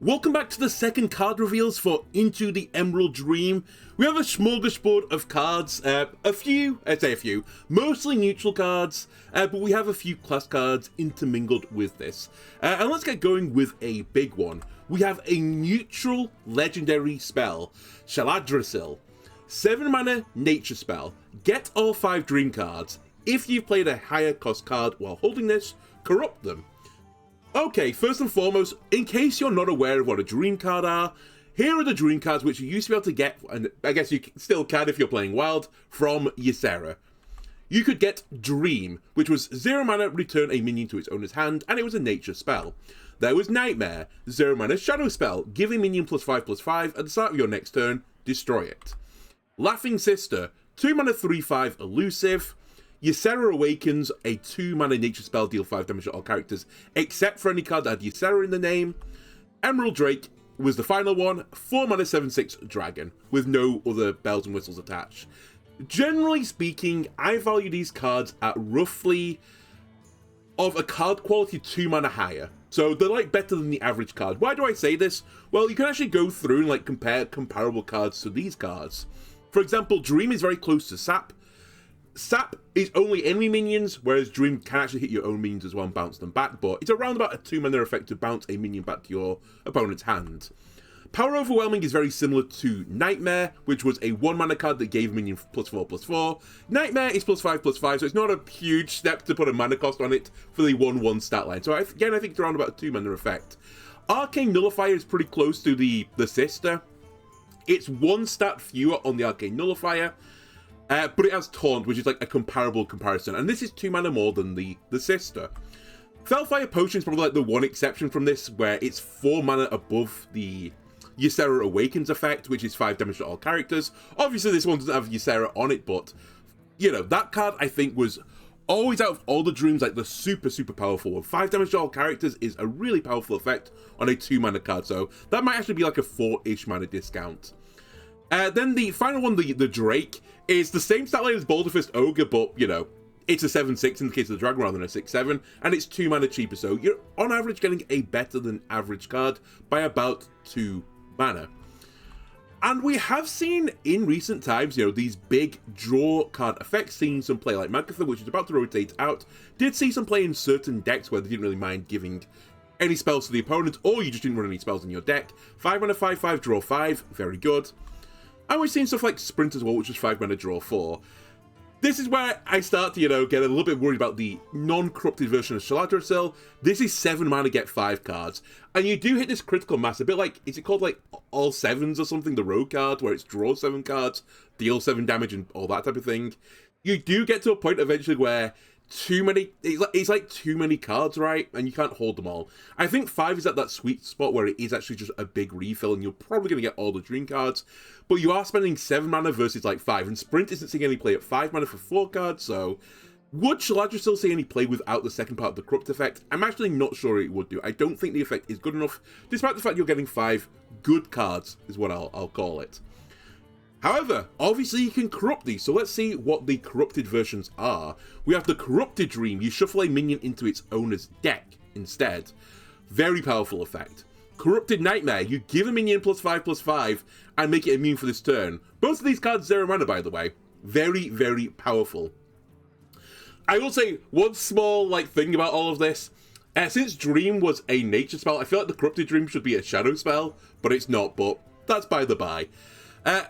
Welcome back to the second card reveals for Into the Emerald Dream. We have a smorgasbord of cards, mostly neutral cards, but we have a few class cards intermingled with this. And let's get going with a big one. We have a neutral legendary spell, Shaladrasil. 7 mana nature spell. Get all 5 dream cards. If you've played a higher cost card while holding this, corrupt them. Okay, first and foremost, in case you're not aware of what a dream card are, here are the dream cards which you used to be able to get, and I guess you still can if you're playing Wild, from Ysera. You could get Dream, which was 0 mana, return a minion to its owner's hand, and it was a nature spell. There was Nightmare, 0 mana shadow spell, give a minion +5/+5 at the start of your next turn, destroy it. Laughing Sister, 2 mana 3/5 elusive. Ysera Awakens, a 2 mana nature spell, deal 5 damage to all characters, except for any card that had Ysera in the name. Emerald Drake was the final one, 4 mana 7/6 dragon, with no other bells and whistles attached. Generally speaking, I value these cards at roughly of a card quality 2 mana higher. So they're like better than the average card. Why do I say this? Well, you can actually go through and like compare comparable cards to these cards. For example, Dream is very close to Sap. Sap is only enemy minions, whereas Dream can actually hit your own minions as well and bounce them back, but it's around about a 2 mana effect to bounce a minion back to your opponent's hand. Power Overwhelming is very similar to Nightmare, which was a 1 mana card that gave minion +4/+4. Nightmare is +5/+5, so it's not a huge step to put a mana cost on it for the 1/1 stat line. So again, I think it's around about a 2 mana effect. Arcane Nullifier is pretty close to the sister. It's 1 stat fewer on the Arcane Nullifier. But it has Taunt, which is like a comparable comparison, and this is 2 mana more than the sister. Felfire Potion is probably like the one exception from this, where it's 4 mana above the Ysera Awakens effect, which is 5 damage to all characters. Obviously, this one doesn't have Ysera on it, but, you know, that card, I think, was always out of all the dreams, like the super powerful one. 5 damage to all characters is a really powerful effect on a 2 mana card, so that might actually be like a 4-ish mana discount. Then the final one, the Drake, is the same stat line as Boulder Fist Ogre, but, you know, it's a 7/6 in the case of the Dragon rather than a 6/7, and it's 2 mana cheaper, so you're on average getting a better than average card by about 2 mana. And we have seen in recent times, you know, these big draw card effects, seen some play like Magatha, which is about to rotate out, did see some play in certain decks where they didn't really mind giving any spells to the opponent, or you just didn't run any spells in your deck. 5 mana 5/5, draw 5, very good. And we've seen stuff like Sprint as well, which is 5 mana, draw 4. This is where I start to, you know, get a little bit worried about the non-corrupted version of Shaladrasil. This is 7 mana, get 5 cards. And you do hit this critical mass, a bit like, is it called like All Sevens or something, the rogue card, where it's draw 7 cards, deal 7 damage and all that type of thing. You do get to a point eventually where it's like too many cards, right? And you can't hold them all. I think 5 is at that sweet spot where it is actually just a big refill and you're probably going to get all the dream cards, but you are spending 7 mana versus like 5, and Sprint isn't seeing any play at 5 mana for 4 cards, so would Shaladrasil see any play without the second part of the corrupt effect? I'm actually not sure it would do. I don't think the effect is good enough, despite the fact you're getting 5 good cards, is what I'll call it. However, obviously you can corrupt these, so let's see what the corrupted versions are. We have the Corrupted Dream. You shuffle a minion into its owner's deck instead. Very powerful effect. Corrupted Nightmare. You give a minion +5/+5 and make it immune for this turn. Both of these cards 0 mana, by the way. Very powerful. I will say one small thing about all of this. Since Dream was a nature spell, I feel like the Corrupted Dream should be a shadow spell, but it's not, but that's by the by.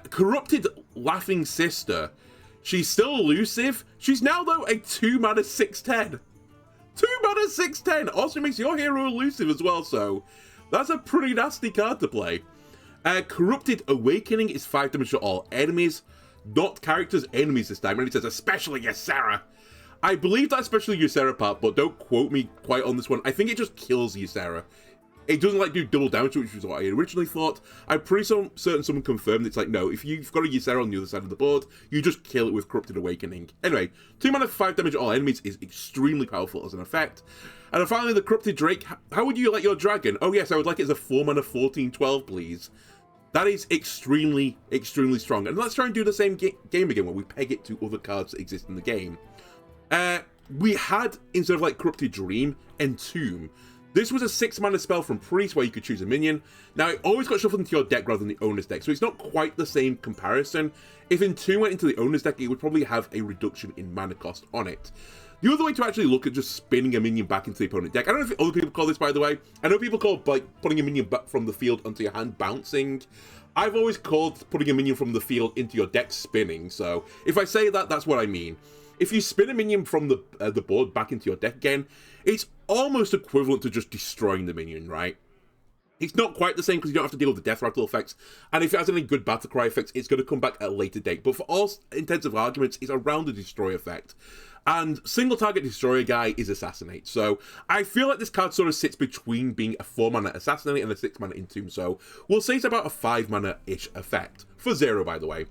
Corrupted Laughing Sister. She's still elusive. She's now, though, a 2 mana 6/10. 2 mana 6/10 also makes your hero elusive as well, so that's a pretty nasty card to play. Corrupted Awakening is 5 damage to all enemies, not characters, enemies this time, and it says especially Ysera. I believe that's especially Ysera part, but don't quote me quite on this one. I think it just kills Ysera. It doesn't do double damage, which was what I originally thought. I'm pretty certain someone confirmed it's like, no, if you've got a Ysera on the other side of the board, you just kill it with Corrupted Awakening. Anyway, 2 mana 5 damage to all enemies is extremely powerful as an effect. And then finally, the Corrupted Drake. How would you like your dragon? Oh yes, I would like it as a 4 mana 14/12, please. That is extremely strong. And let's try and do the same game again, where we peg it to other cards that exist in the game. We had, instead of Corrupted Dream, Entomb. This was a 6 mana spell from Priest where you could choose a minion. Now, it always got shuffled into your deck rather than the owner's deck, so it's not quite the same comparison. If Entomb went into the owner's deck, it would probably have a reduction in mana cost on it. The other way to actually look at just spinning a minion back into the opponent deck, I don't know if other people call this, by the way. I know people call like putting a minion back from the field onto your hand bouncing. I've always called putting a minion from the field into your deck spinning, so if I say that, that's what I mean. If you spin a minion from the board back into your deck again, it's almost equivalent to just destroying the minion, right? It's not quite the same because you don't have to deal with the death rattle effects, and if it has any good battle cry effects, it's going to come back at a later date. But for all intents and arguments, it's around the destroy effect. And single target destroyer guy is Assassinate. So I feel like this card sort of sits between being a 4 mana Assassinate and a 6 mana Entomb. So we'll say it's about a 5 mana-ish effect. For 0, by the way.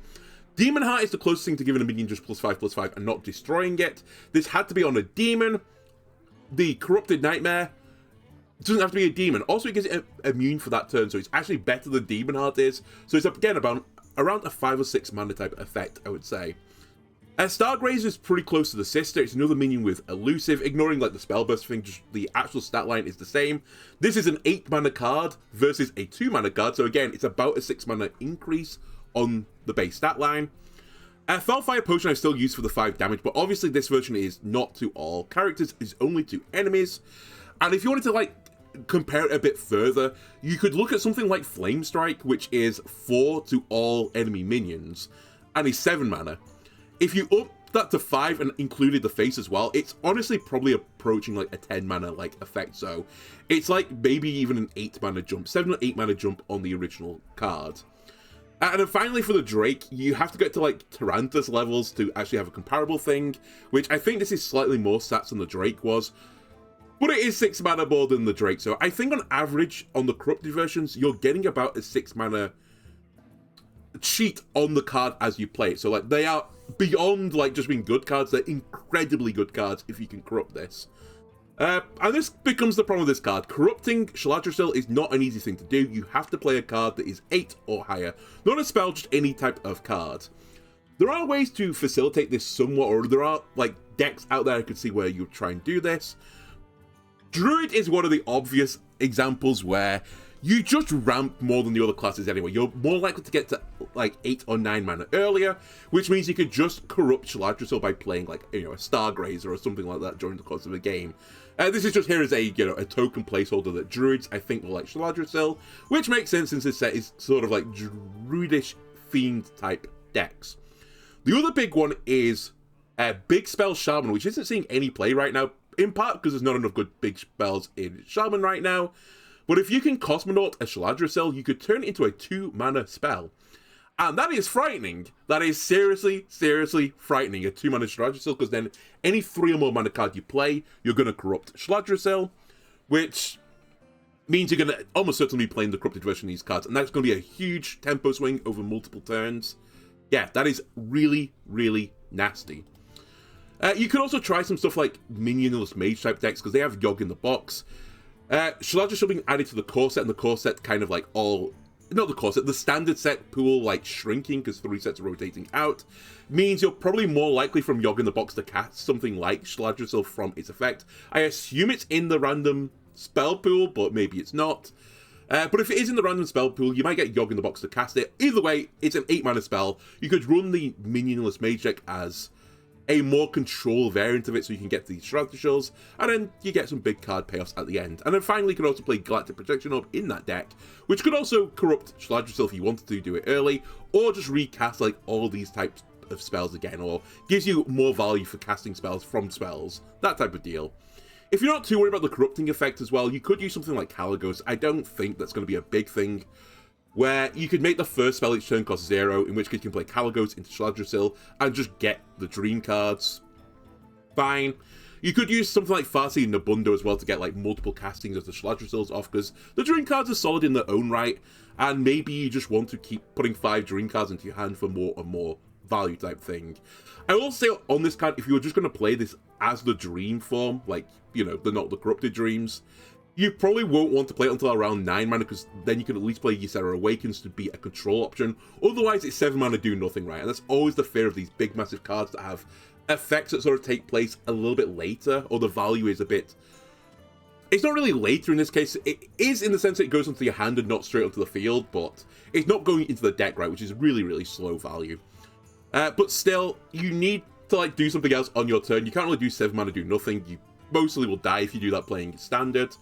Demon Heart is the closest thing to giving a minion just +5/+5 and not destroying it. This had to be on a demon. The Corrupted Nightmare doesn't have to be a demon. Also, it gives it immune for that turn, so it's actually better than Demon Heart is. So it's, again, about around a 5 or 6 mana type effect, I would say. Stargrazer is pretty close to the sister. It's another minion with Elusive. Ignoring like the Spellburst thing, just the actual stat line is the same. This is an 8 mana card versus a 2 mana card. So again, it's about a 6 mana increase on the base stat line. Felfire Potion I still use for the 5 damage, but obviously this version is not to all characters, it's only to enemies. And if you wanted to like compare it a bit further, you could look at something like Flame Strike, which is 4 to all enemy minions, and is 7 mana. If you up that to 5 and included the face as well, it's honestly probably approaching like a 10 mana like effect. So it's like maybe even an 8 mana jump, 7 or 8 mana jump on the original card. And then finally for the Drake, you have to get to like Tarantus levels to actually have a comparable thing, which I think this is slightly more stats than the Drake was. But it is 6 mana more than the Drake, so I think on average, on the corrupted versions, you're getting about a 6 mana cheat on the card as you play it. So like they are beyond like just being good cards, they're incredibly good cards if you can corrupt this. And this becomes the problem with this card. Corrupting Shaladrisil is not an easy thing to do. You have to play a card that is 8 or higher. Not a spell, just any type of card. There are ways to facilitate this somewhat, or there are like decks out there I could see where you try and do this. Druid is one of the obvious examples where you just ramp more than the other classes anyway. You're more likely to get to like 8 or 9 mana earlier, which means you could just corrupt Shaladrisil by playing like, you know, a Stargrazer or something like that during the course of a game. This is just here as a, you know, a token placeholder that Druids, I think, will like Shaladrisil, which makes sense since this set is sort of like Druidish themed type decks. The other big one is Big Spell Shaman, which isn't seeing any play right now, in part because there's not enough good big spells in Shaman right now. But if you can Cosmonaut a Shaladrisil, you could turn it into a 2 mana spell. And that is frightening. That is seriously, seriously frightening. A 2 mana Shaladrisil, because then any 3 or more mana card you play, you're going to corrupt Shaladrisil, which means you're going to almost certainly be playing the corrupted version of these cards. And that's going to be a huge tempo swing over multiple turns. Yeah, that is really, really nasty. You could also try some stuff like Minionless Mage type decks, because they have Yogg in the box. Shaladrisil being added to the core set, and the core set kind of like all... Not the core set, the standard set pool like shrinking because 3 sets are rotating out, means you're probably more likely from Yogg in the box to cast something like Shaladrisil from its effect. I assume it's in the random spell pool, but maybe it's not. But if it is in the random spell pool, you might get Yogg in the box to cast it. Either way, it's an 8 mana spell. You could run the Minionless Mage deck as a more control variant of it so you can get these Shaladrisils, and then you get some big card payoffs at the end. And then finally you can also play Galactic Protection Orb in that deck, which could also corrupt Shaladrisil if you wanted to do it early, or just recast like all these types of spells again, or gives you more value for casting spells from spells, that type of deal. If you're not too worried about the corrupting effect as well, you could use something like Caligos. I don't think that's going to be a big thing, where you could make the first spell each turn cost 0, in which case you can play Caligos into Shaladrisil and just get the dream cards. Fine. You could use something like Farsi and Nabundo as well to get like multiple castings of the Shaladrisils off, because the dream cards are solid in their own right, and maybe you just want to keep putting 5 dream cards into your hand for more and more value type thing. I will say on this card, if you were just going to play this as the dream form, like, you know, not the corrupted dreams, you probably won't want to play it until around 9 mana, because then you can at least play Ysera Awakens to be a control option. Otherwise, it's 7 mana do nothing, right? And that's always the fear of these big, massive cards that have effects that sort of take place a little bit later, or the value is a bit It's not really later in this case. It is in the sense that it goes onto your hand and not straight onto the field, but it's not going into the deck, right, which is really, really slow value. But still, you need to like do something else on your turn. You can't really do 7 mana, do nothing. You mostly will die if you do that playing standard.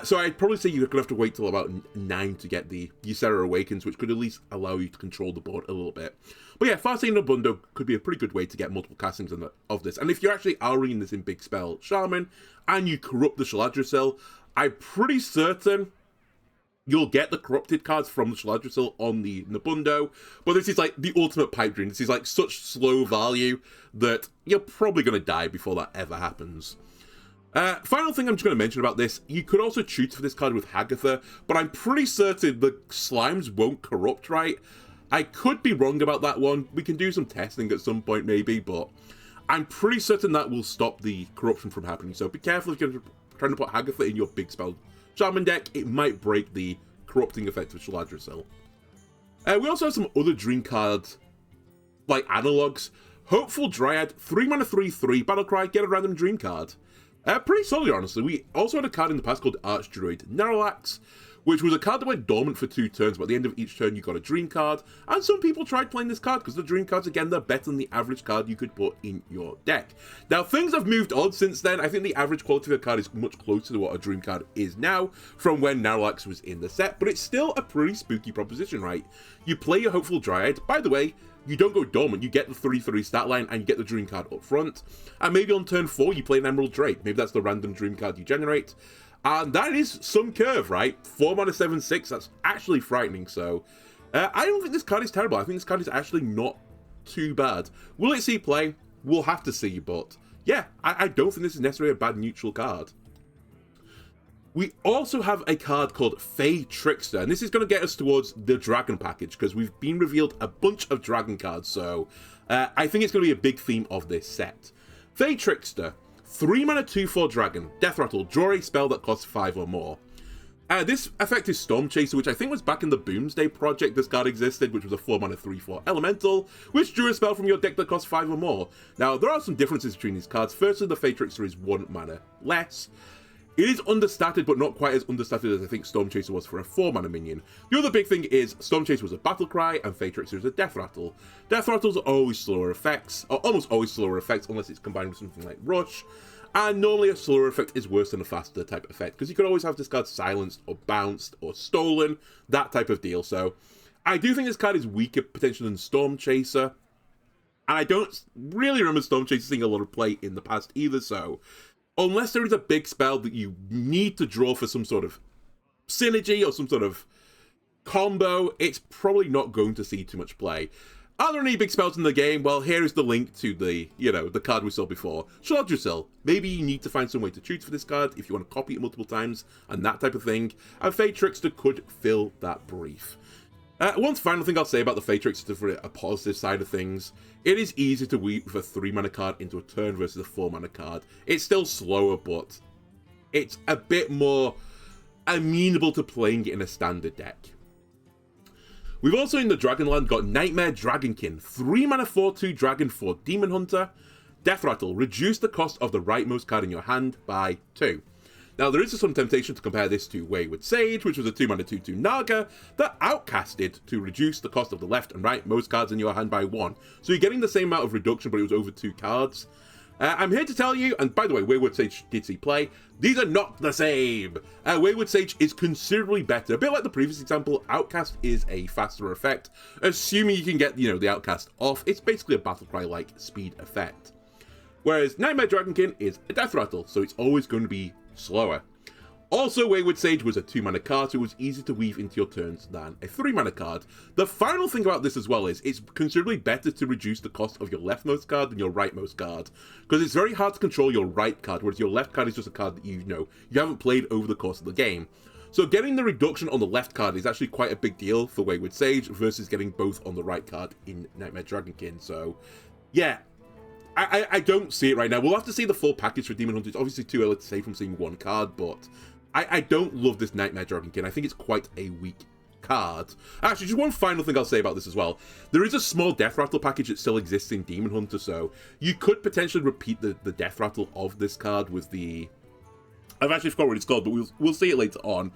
So I'd probably say you're going to have to wait till about 9 to get the Ysera Awakens, which could at least allow you to control the board a little bit. But yeah, Farseeing Abundo could be a pretty good way to get multiple castings of this. And if you actually are reading this in Big Spell Shaman, and you corrupt the Shaladrisil, I'm pretty certain you'll get the corrupted cards from the Shaladrisil on the Nabundo. But this is like the ultimate pipe dream. This is like such slow value that you're probably going to die before that ever happens. Final thing I'm just going to mention about this, you could also choose for this card with Hagatha, but I'm pretty certain the slimes won't corrupt, right? I could be wrong about that one. We can do some testing at some point maybe, but I'm pretty certain that will stop the corruption from happening. So be careful if you're trying to put Hagatha in your Big Spell Shaman deck. It might break the corrupting effect of Shaladrisil. We also have some other dream cards, like analogs. Hopeful Dryad, 3 mana 3/3, Battlecry, get a random dream card. Pretty solid, honestly. We also had a card in the past called Archdruid Naralax, which was a card that went dormant for 2 turns, but at the end of each turn you got a dream card, and some people tried playing this card because the dream cards, again, they're better than the average card you could put in your deck. Now, things have moved on since then. I think the average quality of a card is much closer to what a dream card is now from when Naralax was in the set, but it's still a pretty spooky proposition, right? You play your Hopeful Dryad. By the way, you don't go dormant, you get the 3/3 stat line and you get the dream card up front. And maybe on turn 4 you play an Emerald Drake. Maybe that's the random dream card you generate. And that is some curve, right? 4 mana 7/6, that's actually frightening. So I don't think this card is terrible. I think this card is actually not too bad. Will it see play? We'll have to see, but yeah, I don't think this is necessarily a bad neutral card. We also have a card called Fey Trickster, and this is going to get us towards the Dragon package, because we've been revealed a bunch of Dragon cards, so I think it's going to be a big theme of this set. Fey Trickster, 3 mana 2/4 Dragon, Death Rattle, draw a spell that costs 5 or more. This effect is Storm Chaser, which I think was back in the Boomsday project this card existed, which was a 4 mana 3/4 Elemental, which drew a spell from your deck that costs 5 or more. Now, there are some differences between these cards. Firstly, the Fey Trickster is 1 mana less. It is understated, but not quite as understated as I think Storm Chaser was for a 4 mana minion. The other big thing is Storm Chaser was a Battle Cry, and Fey Trickster is a Death Rattle. Death Rattles are always slower effects, or almost always slower effects, unless it's combined with something like Rush. And normally a slower effect is worse than a faster type effect, because you could always have this card silenced, or bounced, or stolen, that type of deal. So I do think this card is weaker potentially than Storm Chaser. And I don't really remember Storm Chaser seeing a lot of play in the past either, so unless there is a big spell that you need to draw for some sort of synergy or some sort of combo, it's probably not going to see too much play. Are there any big spells in the game? Well, here is the link to the, the card we saw before. Shaladrisil. Maybe you need to find some way to choose for this card if you want to copy it multiple times and that type of thing. And Fey Trickster could fill that brief. One final thing I'll say about the Fey Trickster for a positive side of things, it is easy to weave a 3 mana card into a turn versus a 4 mana card. It's still slower, but it's a bit more amenable to playing it in a standard deck. We've also in the Dragonland got Nightmare Dragonkin, 3 mana 4/2 Dragon for Demon Hunter. Death Rattle, reduce the cost of the rightmost card in your hand by 2. Now, there is some temptation to compare this to Wayward Sage, which was a 2 mana 2/2 Naga that outcasted to reduce the cost of the left and right most cards in your hand by 1. So you're getting the same amount of reduction, but it was over 2 cards. I'm here to tell you, and by the way, Wayward Sage did see play, these are not the same. Wayward Sage is considerably better. A bit like the previous example, Outcast is a faster effect. Assuming you can get, the Outcast off, it's basically a Battlecry-like speed effect. Whereas Nightmare Dragonkin is a Death Rattle, so it's always going to be slower. Also, Wayward Sage was a 2 mana card, so it was easier to weave into your turns than a 3 mana card. The final thing about this as well is it's considerably better to reduce the cost of your leftmost card than your rightmost card, because it's very hard to control your right card, whereas your left card is just a card that you haven't played over the course of the game. So getting the reduction on the left card is actually quite a big deal for Wayward Sage versus getting both on the right card in Nightmare Dragonkin. So yeah, I don't see it right now. We'll have to see the full package for Demon Hunter. It's obviously too early to say from seeing one card, but I don't love this Nightmare Dragonkin. I think it's quite a weak card. Actually, just one final thing I'll say about this as well. There is a small Death Rattle package that still exists in Demon Hunter, so you could potentially repeat the Death Rattle of this card with the I've actually forgot what it's called, but we'll see it later on.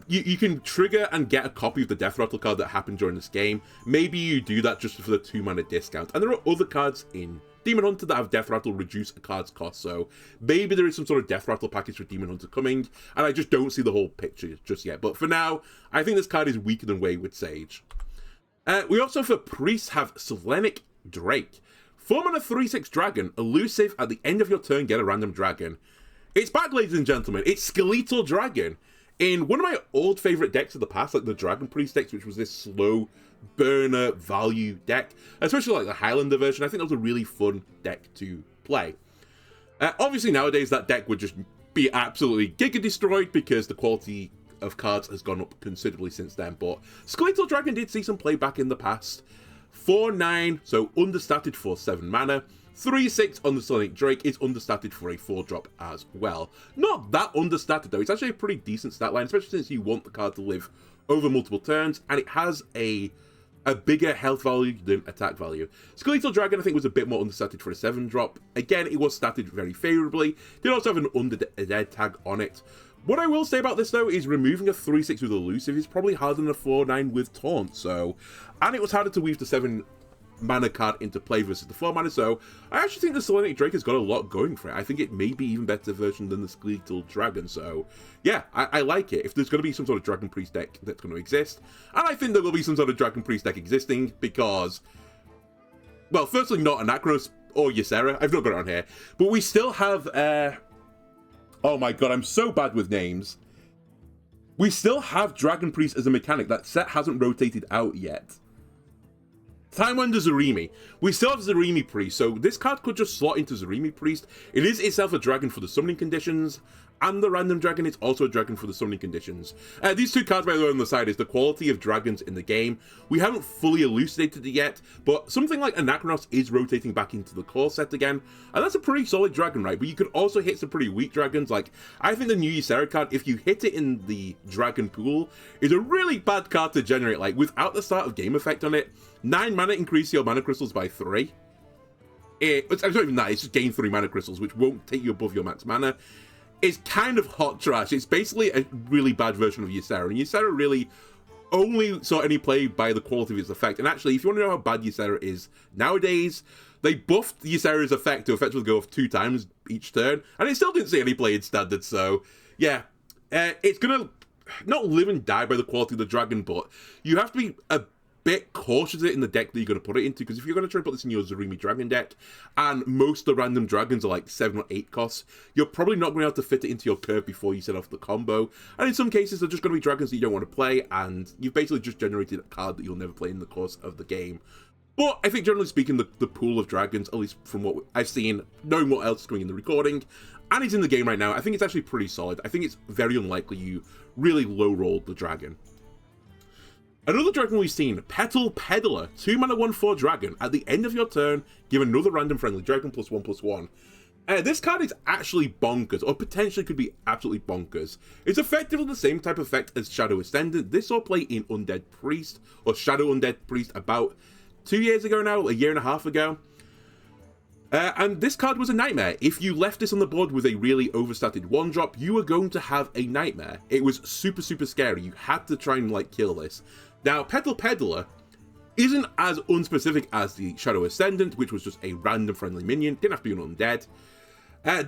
You can trigger and get a copy of the Death Rattle card that happened during this game. Maybe you do that just for the 2-mana discount. And there are other cards in Demon Hunter that have Death Rattle reduce a card's cost, so maybe there is some sort of Death Rattle package for Demon Hunter coming, and I just don't see the whole picture just yet. But for now, I think this card is weaker than Wayward Sage. We also, for Priest, have Selenic Drake. 4-mana 3/6 dragon, elusive, at the end of your turn, get a random dragon. It's back, ladies and gentlemen. It's Skeletal Dragon. In one of my old favourite decks of the past, like the Dragon Priest decks, which was this slow burner value deck, especially like the Highlander version, I think that was a really fun deck to play. Obviously nowadays that deck would just be absolutely giga destroyed because the quality of cards has gone up considerably since then, but Skeletal Dragon did see some play back in the past. 4/9, so understated for 7 mana. 3/6 on the Sonic Drake is understated for a 4-drop as well. Not that understated though, it's actually a pretty decent stat line, especially since you want the card to live over multiple turns, and it has a bigger health value than attack value. Skeletal Dragon, I think, was a bit more understated for a 7-drop. Again, it was statted very favourably. Did also have an undead tag on it. What I will say about this, though, is removing a 3/6 with elusive is probably harder than a 4/9 with taunt, so... And it was harder to weave the 7-mana card into play versus the 4-mana, so I actually think the Selenic Drake has got a lot going for it. I think it may be even better version than the Skeletal Dragon, so yeah, I like it. If there's going to be some sort of Dragon Priest deck that's going to exist, and I think there will be some sort of Dragon Priest deck existing, because, well, firstly, not Anachronos or Ysera, I've not got it on here, but we still have, oh my god, I'm so bad with names. We still have Dragon Priest as a mechanic. That set hasn't rotated out yet. Time Wonder Zarimi. We still have Zarimi Priest, so this card could just slot into Zarimi Priest. It is itself a dragon for the summoning conditions, and the random dragon is also a dragon for the summoning conditions. These two cards, by the way, on the side is the quality of dragons in the game. We haven't fully elucidated it yet, but something like Anachronos is rotating back into the core set again, and that's a pretty solid dragon, right? But you could also hit some pretty weak dragons. Like, I think the new Ysera card, if you hit it in the dragon pool, is a really bad card to generate. Like, without the start of game effect on it, 9 mana increase your mana crystals by 3. It's not even that, it's just gain 3 mana crystals, which won't take you above your max mana. It's kind of hot trash. It's basically a really bad version of Ysera, and Ysera really only saw any play by the quality of its effect. And actually, if you want to know how bad Ysera is nowadays, they buffed Ysera's effect to effectively go off 2 times each turn, and it still didn't see any play in standard, so yeah. It's gonna not live and die by the quality of the dragon, but you have to be a bit cautious of it in the deck that you're going to put it into, because if you're going to try and put this in your Zarimi Dragon deck, and most of the random dragons are like 7 or 8 costs, you're probably not going to be able to fit it into your curve before you set off the combo, and in some cases they're just going to be dragons that you don't want to play, and you've basically just generated a card that you'll never play in the course of the game. But I think generally speaking, the pool of dragons, at least from what I've seen, knowing what else is going in the recording, and it's in the game right now, I think it's actually pretty solid. I think it's very unlikely you really low-rolled the dragon. Another dragon we've seen, Petal Peddler, 2 mana 1/4 dragon. At the end of your turn, give another random friendly dragon +1/+1. This card is actually bonkers, or potentially could be absolutely bonkers. It's effectively the same type of effect as Shadow Ascendant. This saw play in Undead Priest, or Shadow Undead Priest, about 2 years ago now, a year and a half ago. And this card was a nightmare. If you left this on the board with a really overstated 1-drop, you were going to have a nightmare. It was super, super scary. You had to try and, like, kill this. Now, Petal Peddler isn't as unspecific as the Shadow Ascendant, which was just a random friendly minion. Didn't have to be an undead.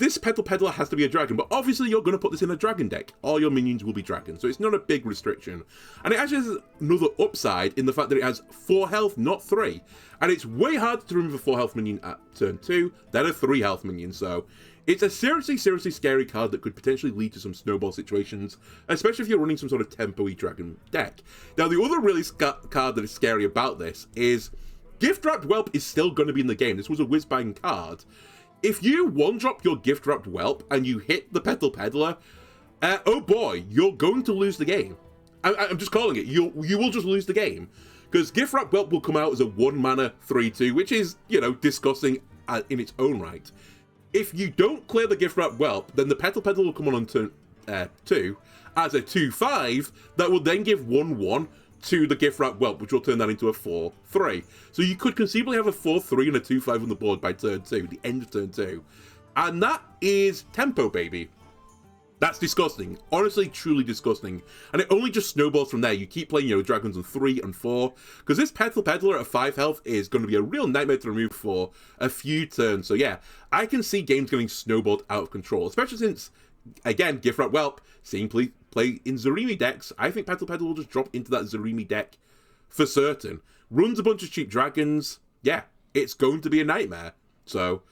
This Petal Peddler has to be a dragon, but obviously you're going to put this in a dragon deck. All your minions will be dragons, so it's not a big restriction. And it actually has another upside in the fact that it has 4 health, not 3. And it's way harder to remove a 4 health minion at turn 2 than a 3 health minion, so it's a seriously, seriously scary card that could potentially lead to some snowball situations, especially if you're running some sort of tempo-y dragon deck. Now, the other really card that is scary about this is Gift-Wrapped Whelp is still going to be in the game. This was a whiz-bang card. If you 1-drop your Gift-Wrapped Whelp and you hit the Petal Peddler, oh boy, you're going to lose the game. I'm just calling it. You will just lose the game. Because Gift-Wrapped Whelp will come out as a 1-mana 3/2, which is, you know, disgusting in its own right. If you don't clear the Gift-Wrapped Whelp, then the Petal Peddler will come on turn 2 as a 2/5 that will then give 1/1 to the Gift-Wrapped Whelp, which will turn that into a 4/3. So you could conceivably have a 4/3 and a 2/5 on the board by turn 2, the end of turn 2. And that is tempo, baby. That's disgusting. Honestly, truly disgusting. And it only just snowballs from there. You keep playing, dragons on 3 and 4. Because this Petal Peddler at 5 health is going to be a real nightmare to remove for a few turns. So yeah, I can see games getting snowballed out of control. Especially since, again, Gift Wrap Whelp, seeing play in Zarimi decks, I think Petal Peddler will just drop into that Zarimi deck for certain. Runs a bunch of cheap dragons. Yeah, it's going to be a nightmare. So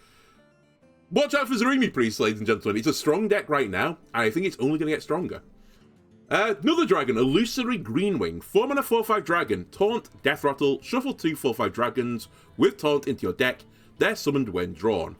watch out for Zarimi Priest, ladies and gentlemen. It's a strong deck right now, and I think it's only going to get stronger. Another dragon, Illusory Greenwing. 4 mana 4/5 dragon. Taunt, Death Rattle, shuffle 2 4/5 dragons with Taunt into your deck. They're summoned when drawn.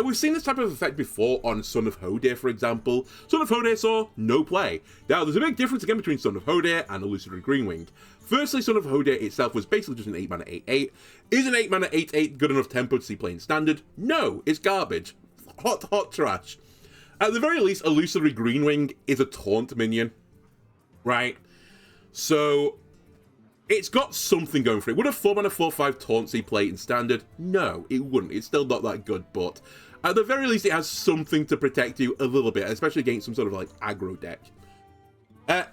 We've seen this type of effect before on Son of Hodir, for example. Son of Hodir saw no play. Now, there's a big difference again between Son of Hodir and Illusory Greenwing. Firstly, Son of Hodir itself was basically just an 8 mana 8/8. Is an 8 mana 8/8 good enough tempo to see play in Standard? No, it's garbage. Hot trash. At the very least, Illusory Greenwing is a taunt minion, right? So it's got something going for it. Would a 4 mana 4/5 taunt see play in Standard? No, it wouldn't. It's still not that good, but at the very least, it has something to protect you a little bit, especially against some sort of like aggro deck.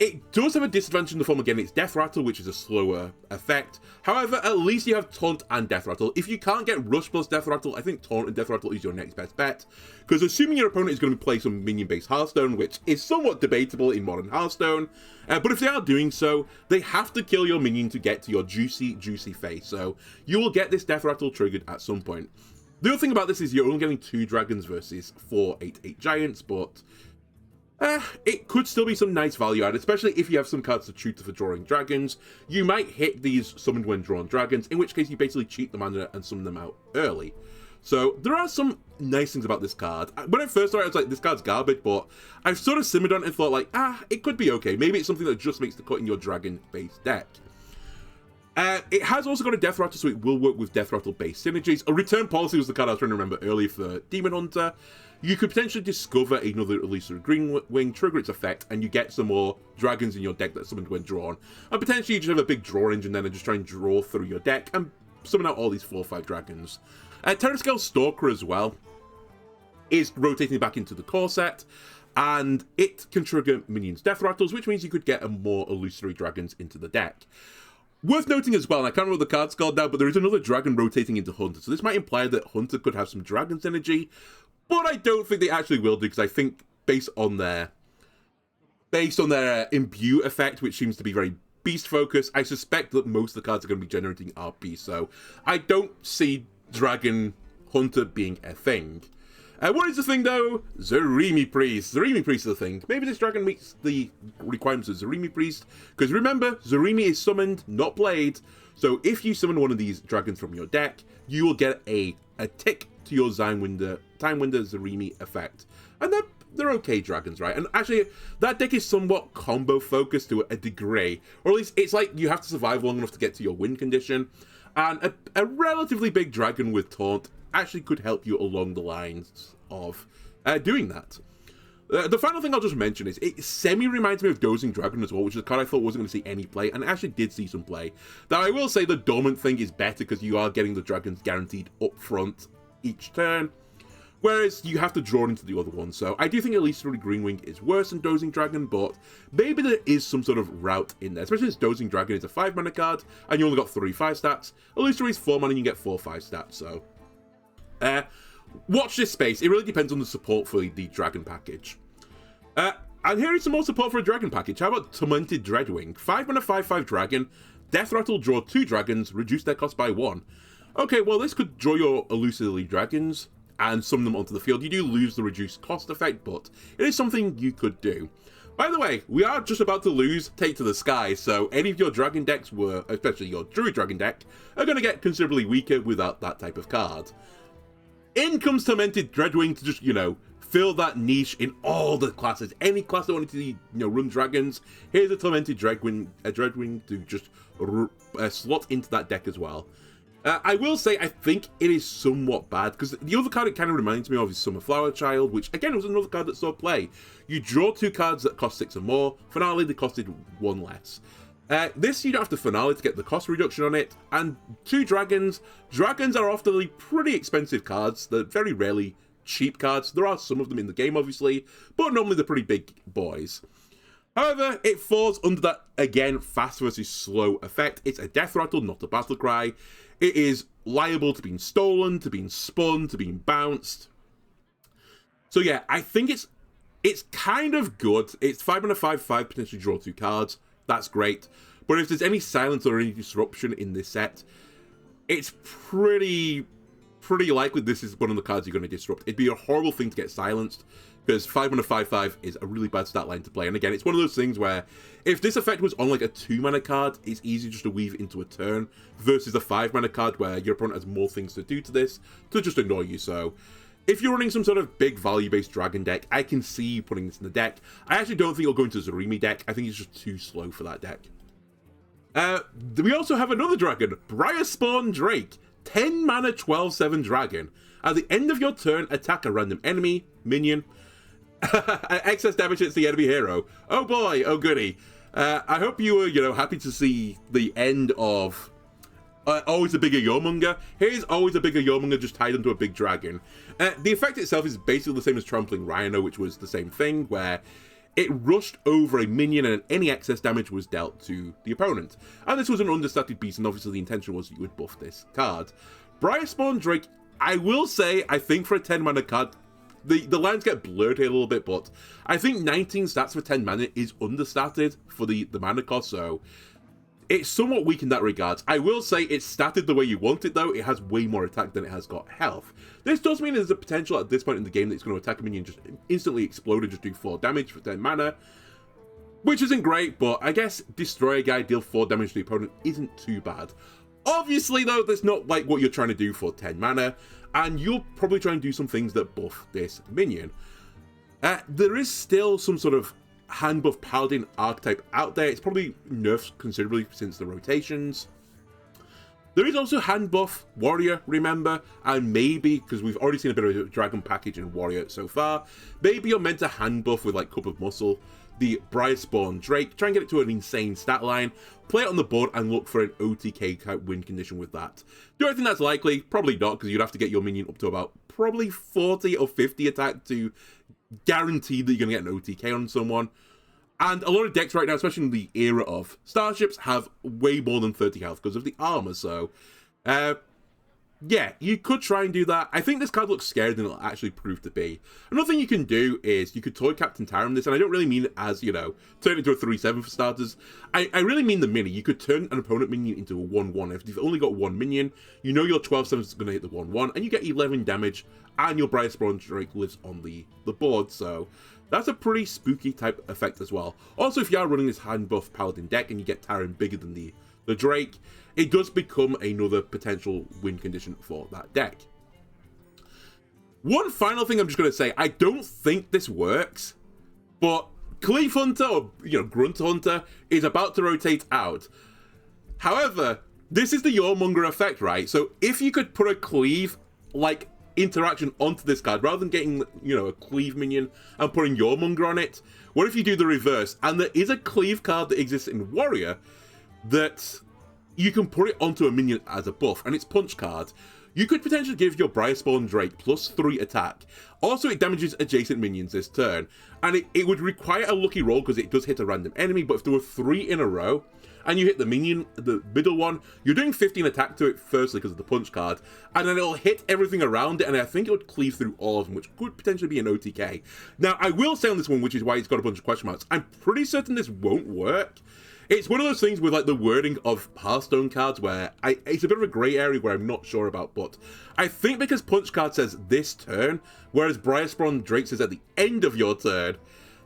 It does have a disadvantage in the form, again, it's Death Rattle, which is a slower effect. However, at least you have Taunt and Death Rattle. If you can't get Rush plus Death Rattle, I think Taunt and Death Rattle is your next best bet. Because assuming your opponent is going to play some minion-based Hearthstone, which is somewhat debatable in modern Hearthstone, but if they are doing so, they have to kill your minion to get to your juicy face. So you will get this Death Rattle triggered at some point. The other thing about this is you're only getting 2 dragons versus 4 8/8 giants, but it could still be some nice value add, especially if you have some cards to tutor for drawing dragons. You might hit these summoned when drawn dragons, in which case you basically cheat the mana and summon them out early. So there are some nice things about this card. When I first started, I was like, this card's garbage, but I've sort of simmered on it and thought like, it could be okay. Maybe it's something that just makes the cut in your dragon-based deck. It has also got a Death Rattle, so it will work with Death Rattle-based synergies. A Return Policy was the card I was trying to remember earlier for Demon Hunter. You could potentially discover another Illusory Greenwing, trigger its effect, and you get some more dragons in your deck that's summoned when drawn. And potentially you just have a big draw engine then and just try and draw through your deck and summon out all these 4/5 dragons. Terrascale Stalker as well is rotating back into the core set, and it can trigger minions' Death Rattles, which means you could get more Illusory Dragons into the deck. Worth noting as well, and I can't remember what the card's called now, but there is another dragon rotating into Hunter, so this might imply that Hunter could have some dragon synergy, but I don't think they actually will do, because I think based on their imbue effect, which seems to be very beast focused, I suspect that most of the cards are going to be generating RP, so I don't see Dragon Hunter being a thing. What is the thing though? Zarimi Priest. Zarimi Priest is the thing. Maybe this dragon meets the requirements of Zarimi Priest, because remember, Zarimi is summoned, not played, so if you summon one of these dragons from your deck, you will get a tick to your Time Winder Zarimi effect. And they're okay dragons, right? And actually, that deck is somewhat combo focused to a degree, or at least it's like you have to survive long enough to get to your win condition, and a relatively big dragon with Taunt actually could help you along the lines of doing that. The final thing I'll just mention is it semi-reminds me of Dozing Dragon as well, which is a card I thought wasn't going to see any play, and it actually did see some play. Now, I will say the Dormant thing is better because you are getting the dragons guaranteed up front each turn, whereas you have to draw into the other one. So I do think Illusory Greenwing is worse than Dozing Dragon, but maybe there is some sort of route in there, especially since Dozing Dragon is a 5 mana card, and you only got 3 5 stats. Illusory is 4 mana and you get 4 5 stats, so watch this space. It really depends on the support for the dragon package. And here is some more support for a dragon package. How about Tormented Dreadwing? 5 mana 5/5 dragon, Death Rattle, draw 2 dragons, reduce their cost by 1. Okay, well this could draw your Illusory Dragons and summon them onto the field. You do lose the reduced cost effect, but it is something you could do. By the way, we are just about to lose Take to the Sky, so any of your dragon decks especially your Druid Dragon deck, are going to get considerably weaker without that type of card. In comes Tormented Dreadwing to just, fill that niche in all the classes. Any class that wanted to, run dragons, here's a Tormented Dreadwing to just slot into that deck as well. I will say, I think it is somewhat bad, because the other card it kind of reminds me of is Summer Flower Child, which, again, was another card that saw play. You draw 2 cards that cost 6 or more. Finale, they costed 1 less. This, you don't have to Finale to get the cost reduction on it, and 2 dragons. Dragons are often pretty expensive cards that very rarely cheap cards. There are some of them in the game, obviously, but normally they're pretty big boys. However, it falls under that, again, fast versus slow effect. It's a death rattle, not a battle cry. It is liable to being stolen, to being spun, to being bounced. So yeah, I think it's kind of good. It's 5 mana 5/5, potentially draw 2 cards. That's great. But if there's any silence or any disruption in this set, it's pretty likely this is one of the cards you're going to disrupt. It'd be a horrible thing to get silenced, because 5 mana 5/5 is a really bad stat line to play. And again, it's one of those things where if this effect was on like a 2 mana card, it's easy just to weave it into a turn, versus a 5 mana card where your opponent has more things to do to this to just annoy you. So if you're running some sort of big value-based dragon deck, I can see you putting this in the deck. I actually don't think it'll go into Zarimi deck. I think it's just too slow for that deck. We also have another dragon, Briarspawn Drake. 10 mana 12/7 dragon. At the end of your turn, attack a random enemy, minion. Excess damage hits the enemy hero. Oh boy, oh goody. I hope you were, happy to see the end of always a bigger Yourmonger. Here's always a bigger Yourmonger just tied into a big dragon. The effect itself is basically the same as Trampling Rhino, which was the same thing, where it rushed over a minion and any excess damage was dealt to the opponent. And this was an understated beast, and obviously the intention was that you would buff this card. Briarspawn Drake, I will say, I think for a 10 mana card, the lines get blurred here a little bit, but I think 19 stats for 10 mana is understated for the mana cost, so it's somewhat weak in that regard. I will say it's statted the way you want it, though. It has way more attack than it has got health. This does mean there's a potential at this point in the game that it's going to attack a minion, just instantly explode and just do 4 damage for 10 mana, which isn't great, but I guess destroy a guy, deal 4 damage to the opponent isn't too bad. Obviously, though, that's not like what you're trying to do for 10 mana, and you'll probably try and do some things that buff this minion. There is still some sort of hand buff paladin archetype out there. It's probably nerfed considerably since the rotations. There is also hand buff warrior, remember, and maybe, because we've already seen a bit of a dragon package in warrior so far, maybe you're meant to hand buff with like Cup of Muscle the Briarspawn Drake, try and get it to an insane stat line, play it on the board and look for an OTK type win condition with that. Do I think that's likely? Probably not, because you'd have to get your minion up to about probably 40 or 50 attack to guarantee that you're going to get an OTK on someone. And a lot of decks right now, especially in the era of starships, have way more than 30 health because of the armor. So, yeah, you could try and do that. I think this card looks scarier than it'll actually prove to be. Another thing you can do is you could toy Captain Tyram this, and I don't really mean it as, you know, turn it into a 3/7 for starters. I really mean the mini. You could turn an opponent minion into a 1/1. If you've only got one minion, you know your 12/7 is going to hit the 1/1, and you get 11 damage, and your Briarspawn Drake lives on the board, so that's a pretty spooky type effect as well. Also, if you are running this hand buff Paladin deck and you get Tyram bigger than the Drake, it does become another potential win condition for that deck. One final thing I'm just going to say, I don't think this works, but Cleave Hunter, or, you know, Grunt Hunter, is about to rotate out. However, this is the Yourmonger effect, right? So if you could put a Cleave, like, interaction onto this card, rather than getting, you know, a Cleave minion and putting Yourmonger on it, what if you do the reverse? And there is a Cleave card that exists in Warrior that you can put it onto a minion as a buff, and it's Punch card. You could potentially give your Briarspawn Drake +3 attack. Also, it damages adjacent minions this turn, and it would require a lucky roll because it does hit a random enemy, but if there were 3 in a row, and you hit the minion, the middle one, you're doing 15 attack to it firstly because of the Punch card, and then it'll hit everything around it, and I think it would cleave through all of them, which could potentially be an OTK. Now, I will say on this one, which is why it's got a bunch of question marks, I'm pretty certain this won't work. It's one of those things with, like, the wording of Hearthstone cards where it's a bit of a grey area where I'm not sure about, but I think because Punch card says this turn, whereas Briarspawn Drake says at the end of your turn,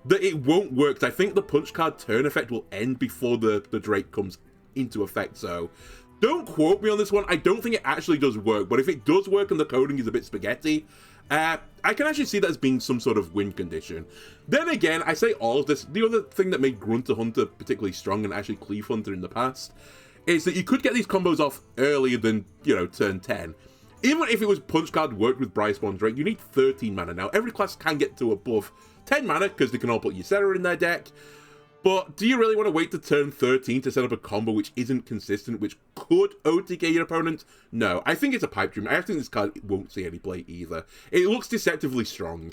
that it won't work. I think the Punch card turn effect will end before the Drake comes into effect, so don't quote me on this one. I don't think it actually does work, but if it does work and the coding is a bit spaghetti, I can actually see that as being some sort of win condition. Then again, I say all of this, the other thing that made Grunter Hunter particularly strong and actually Cleave Hunter in the past is that you could get these combos off earlier than, you know, turn 10. Even if it was Punch card worked with Briarspawn Drake, you need 13 mana now. Every class can get to above 10 mana because they can all put Ysera in their deck. But do you really want to wait to turn 13 to set up a combo which isn't consistent, which could OTK your opponent? No, I think it's a pipe dream. I think this card won't see any play either. It looks deceptively strong.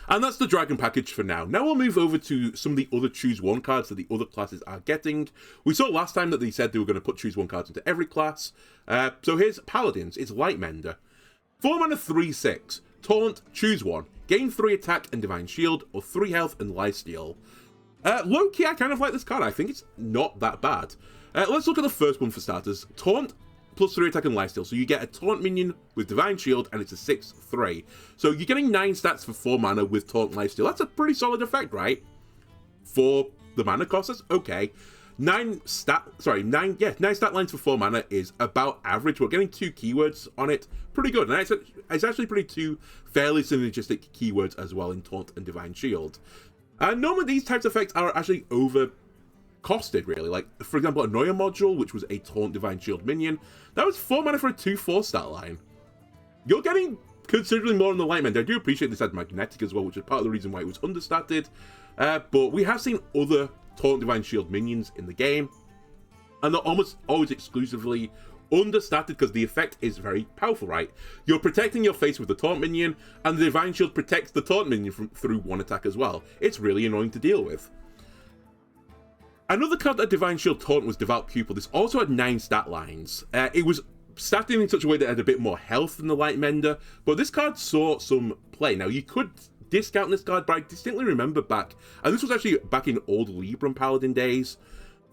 And that's the Dragon package for now. Now we'll move over to some of the other Choose One cards that the other classes are getting. We saw last time that they said they were going to put Choose One cards into every class. So here's Paladins. It's Lightmender. 4 mana 3/6. Taunt, choose one. Gain 3 attack and Divine Shield, or 3 health and Lifesteal. Low-key, I kind of like this card. I think it's not that bad. Let's look at the first one for starters. Taunt plus 3 attack and lifesteal. So you get a taunt minion with Divine Shield, and it's a 6/3. So you're getting 9 stats for 4 mana with taunt lifesteal. That's a pretty solid effect, right? For the mana cost, that's okay. 9 stat lines for 4 mana is about average. We're getting 2 keywords on it. Pretty good. And it's actually pretty 2 fairly synergistic keywords as well in taunt and Divine Shield. Normally these types of effects are actually over-costed, really. Like, for example, Annoyer Module, which was a Taunt Divine Shield minion, that was 4 mana for a 2/4 stat line. You're getting considerably more on the Lightmender. I do appreciate this had Magnetic as well, which is part of the reason why it was understated. But we have seen other Taunt Divine Shield minions in the game, and they're almost always exclusively understated because the effect is very powerful, right? You're protecting your face with the Taunt minion, and the Divine Shield protects the Taunt minion through 1 attack as well. It's really annoying to deal with. Another card that Divine Shield Taunt was Devout Pupil. This also had 9 stat lines. It was statted in such a way that it had a bit more health than the Lightmender, but this card saw some play. Now, you could discount this card, but I distinctly remember back, and this was actually back in old Libram Paladin days,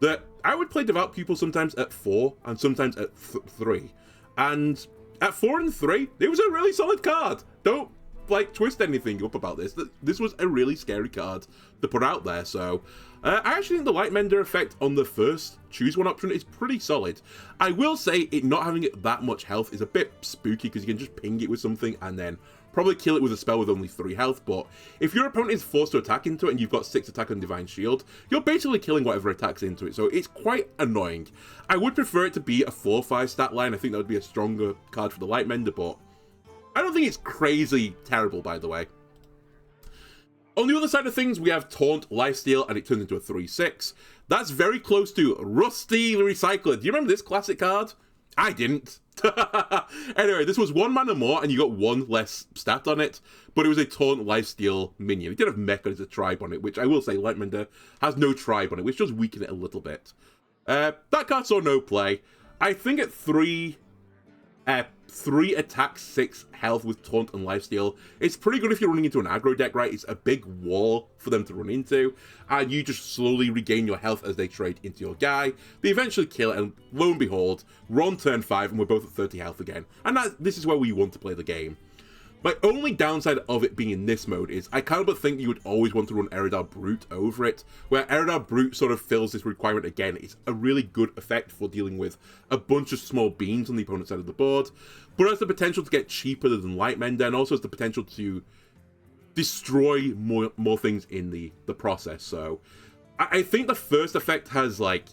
that I would play Devout Pupil sometimes at 4 and sometimes at 3. And at 4 and 3, it was a really solid card. Don't, like, twist anything up about this. This was a really scary card to put out there, so I actually think the Lightmender effect on the first Choose One option is pretty solid. I will say it not having it that much health is a bit spooky because you can just ping it with something and then probably kill it with a spell with only 3 health, but if your opponent is forced to attack into it and you've got 6 attack on Divine Shield, you're basically killing whatever attacks into it, so it's quite annoying. I would prefer it to be a 4/5 stat line. I think that would be a stronger card for the Lightmender, but I don't think it's crazy terrible, by the way. On the other side of things, we have Taunt, Lifesteal, and it turns into a 3/6. That's very close to Rusty Recycler. Do you remember this classic card? I didn't. Anyway, this was 1 mana more, and you got 1 less stat on it, but it was a Taunt Lifesteal minion. It did have Mecha as a tribe on it, which I will say Lightmender has no tribe on it, which does weaken it a little bit. That card saw no play. I think at 3 attack, 6 health with Taunt and Lifesteal, it's pretty good if you're running into an aggro deck, right? It's a big wall for them to run into, and you just slowly regain your health as they trade into your guy. They eventually kill it, and lo and behold, we're on turn 5, and we're both at 30 health again. And this is where we want to play the game. My only downside of it being in this mode is I kind of think you would always want to run Eredar Brute over it, where Eredar Brute sort of fills this requirement again. It's a really good effect for dealing with a bunch of small beans on the opponent's side of the board, but it has the potential to get cheaper than Lightmender, and also has the potential to destroy more things in the process. So I think the first effect has, like,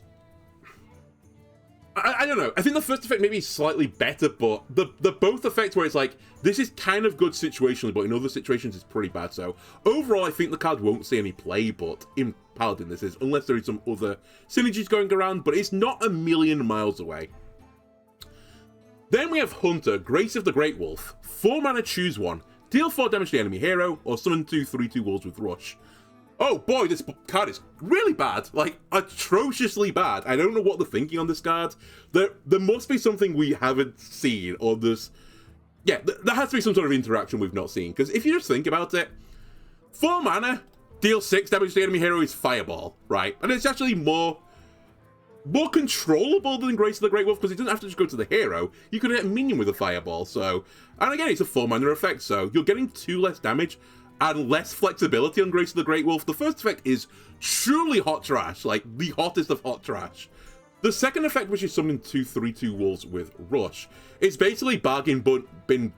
I don't know. I think the first effect maybe is slightly better, but the both effects where it's like, this is kind of good situationally, but in other situations it's pretty bad. So overall, I think the card won't see any play, but in Paladin this is, unless there is some other synergies going around, but it's not a million miles away. Then we have Hunter, Grace of the Great Wolf. 4 mana, choose one. Deal 4 damage to the enemy hero, or summon 2 3/2 wolves with Rush. Oh boy, this card is really bad, like atrociously bad. I don't know what they're thinking on this card. There must be something we haven't seen, or there has to be some sort of interaction we've not seen. Because if you just think about it, 4 mana, deal 6 damage to the enemy hero is Fireball, right? And it's actually more controllable than Grace of the Great Wolf, because it doesn't have to just go to the hero. You could hit a minion with a Fireball, so... And again, it's a 4 mana effect, so you're getting 2 less damage and less flexibility on Grace of the Great Wolf. The first effect is truly hot trash, like the hottest of hot trash. The second effect, which is summoning 2 3/2 wolves with Rush, is basically Bargain Bin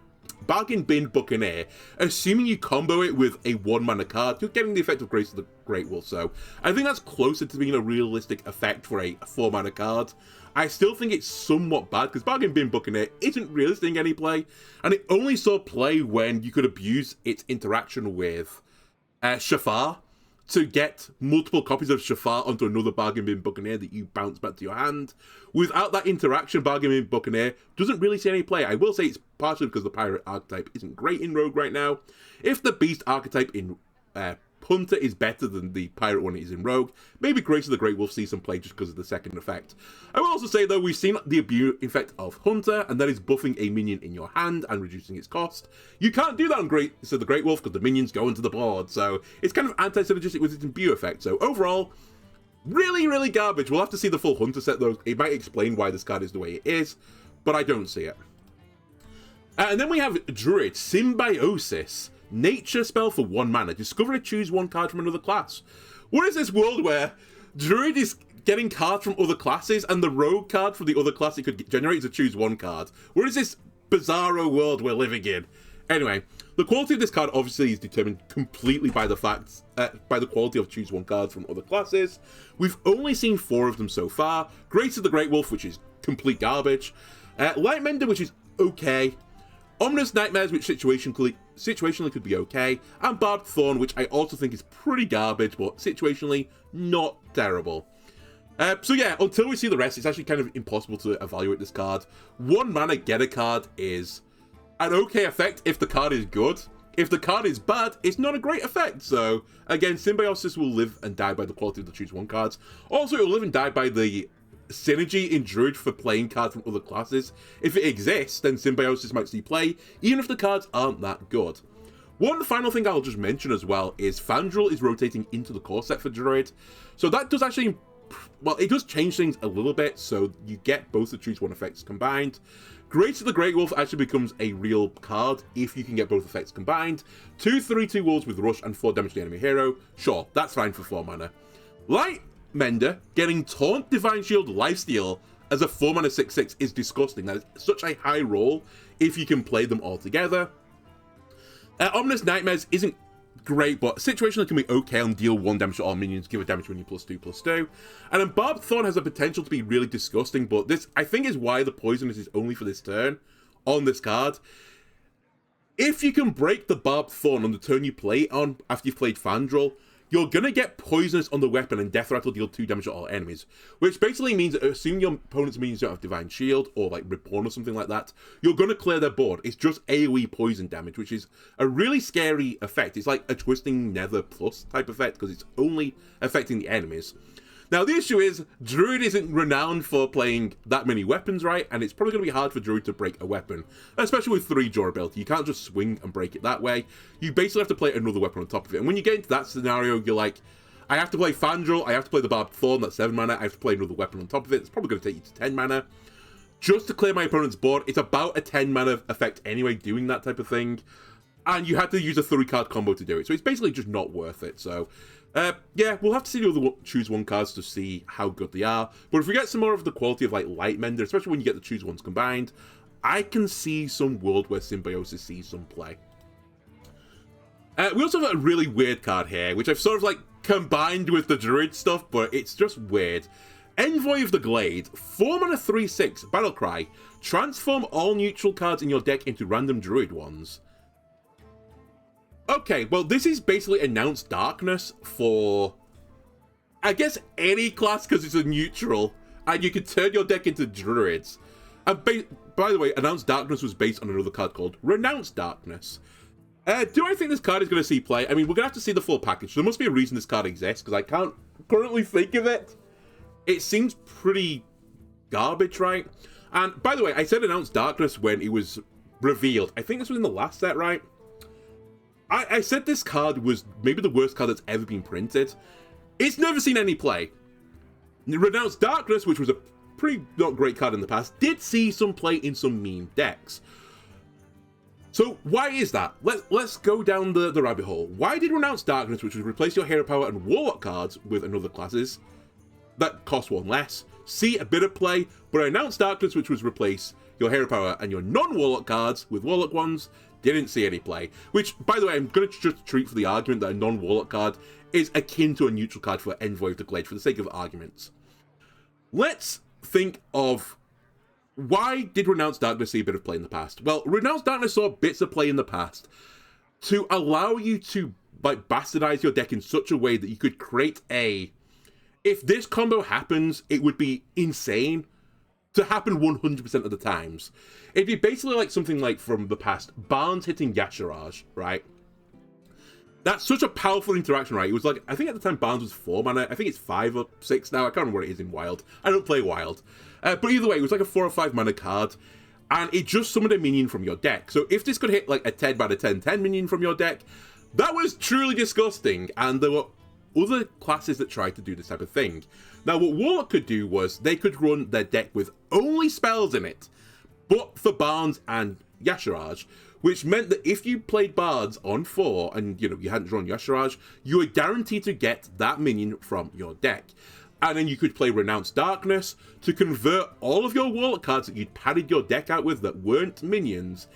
Buccaneer. Assuming you combo it with a 1 mana card, you're getting the effect of Grace of the Great Wolf. So I think that's closer to being a realistic effect for a 4 mana card. I still think it's somewhat bad, because Bargain Bin Buccaneer isn't really seeing any play, and it only saw play when you could abuse its interaction with Shafar. to get multiple copies of Shafar onto another Bargain Bin Buccaneer that you bounce back to your hand. Without that interaction, Bargain Bin Buccaneer doesn't really see any play. I will say it's partially because the Pirate archetype isn't great in Rogue right now. If the Beast archetype in Hunter is better than the Pirate one is in Rogue, maybe Grace of the Great Wolf sees some play just because of the second effect. I will also say, though, we've seen the abuse effect of Hunter, and that is buffing a minion in your hand and reducing its cost. You can't do that on Grace of the Great Wolf because the minions go into the board, so it's kind of anti-synergistic with its imbue effect. So overall, really, really garbage. We'll have to see the full Hunter set, though. It might explain why this card is the way it is, but I don't see it. And then we have Druid, Symbiosis. Nature spell for 1 mana. Discover and choose 1 card from another class. What is this world where Druid is getting cards from other classes and the rogue card from the other class it could generate is to choose 1 card? What is this bizarro world we're living in? Anyway, the quality of this card obviously is determined completely by the fact, by the quality of choose 1 cards from other classes. We've only seen 4 of them so far. Grace of the Great Wolf, which is complete garbage. Lightmender, which is okay. Ominous Nightmares, which situationally could be okay, and Barbed Thorn, which I also think is pretty garbage, but situationally not terrible. So yeah, until we see the rest, it's actually kind of impossible to evaluate this card. 1 mana get a card is an okay effect if the card is good. If the card is bad, it's not a great effect. So again, Symbiosis will live and die by the quality of the choose 1 cards. Also, it will live and die by the synergy in Druid for playing cards from other classes. If it exists, then Symbiosis might see play, even if the cards aren't that good. One final thing I'll just mention as well is Fandral is rotating into the core set for Druid. So that does actually, well, it does change things a little bit, so you get both the choose 1 effects combined. Grace of the Great Wolf actually becomes a real card if you can get both effects combined. 2 3/2 wolves with rush and 4 damage to the enemy hero. Sure, that's fine for 4 mana. Lightmender getting Taunt, Divine Shield, Lifesteal as a 4 mana 6/6 is disgusting. That is such a high roll if you can play them all together. Ominous Nightmares isn't great, but situationally can be okay on deal 1 damage to all minions, give a damage minion +2/+2. And then Barbed Thorn has a potential to be really disgusting, but this, I think, is why the poisonous is only for this turn on this card. If you can break the Barbed Thorn on the turn you play it on after you've played Fandral, you're going to get poisonous on the weapon and Death Rattle deal 2 damage to all enemies. Which basically means that assuming your opponent's minions don't have Divine Shield or like Reborn or something like that, you're going to clear their board. It's just AoE poison damage, which is a really scary effect. It's like a Twisting Nether Plus type effect because it's only affecting the enemies. Now the issue is, Druid isn't renowned for playing that many weapons, right? And it's probably going to be hard for Druid to break a weapon, especially with 3 durability. You can't just swing and break it that way. You basically have to play another weapon on top of it. And when you get into that scenario, you're like, I have to play Fandral, I have to play the Barbed Thorn, that's 7 mana, I have to play another weapon on top of it. It's probably going to take you to 10 mana. Just to clear my opponent's board, it's about a 10 mana effect anyway, doing that type of thing. And you had to use a 3-card combo to do it. So it's basically just not worth it. So yeah, we'll have to see the other choose 1 cards to see how good they are. But if we get some more of the quality of like Lightmender, especially when you get the choose 1s combined, I can see some world where Symbiosis sees some play. We also have a really weird card here, which I've sort of like combined with the Druid stuff, but it's just weird. Envoy of the Glade, 4 mana 3/6, Battlecry. Transform all neutral cards in your deck into random Druid ones. Okay, well, this is basically Announced Darkness for, I guess, any class because it's a neutral, and you can turn your deck into Druids. And by the way, Announced Darkness was based on another card called Renounced Darkness. Do I think this card is going to see play? I mean, we're going to have to see the full package. There must be a reason this card exists, because I can't currently think of it. It seems pretty garbage, right? And by the way, I said Announced Darkness when it was revealed. I think this was in the last set, right? I said this card was maybe the worst card that's ever been printed. It's never seen any play. Renounced Darkness, which was a pretty not great card in the past, did see some play in some meme decks. So why is that? Let's go down the rabbit hole. Why did Renounced Darkness, which would replace your Hero Power and Warlock cards with another classes that cost 1 less, see a bit of play, but Renounced Darkness, which was replace your Hero Power and your non-Warlock cards with Warlock ones, didn't see any play. Which, by the way, I'm going to just treat for the argument that a non-Warlock card is akin to a neutral card for Envoy of the Glade, for the sake of arguments. Let's think of why did Renounced Darkness see a bit of play in the past? Well, Renounced Darkness saw bits of play in the past to allow you to like bastardize your deck in such a way that you could create a... If this combo happens, it would be insane to happen 100% of the times. It'd be basically like something like from the past, Barnes hitting Yashiraj, right? That's such a powerful interaction, right? It was like, I think at the time Barnes was 4 mana. I think it's 5 or 6 now. I can't remember what it is in Wild. I don't play Wild. But either way, it was like a 4 or 5 mana card. And it just summoned a minion from your deck. So if this could hit like a 10 mana 10/10 minion from your deck, that was truly disgusting. And there were other classes that tried to do this type of thing. Now, what Warlock could do was they could run their deck with only spells in it, but for Barnes and Yashiraj, which meant that if you played Bards on 4 and, you know, you hadn't drawn Yashiraj, you were guaranteed to get that minion from your deck. And then you could play Renounced Darkness to convert all of your Warlock cards that you'd padded your deck out with that weren't minions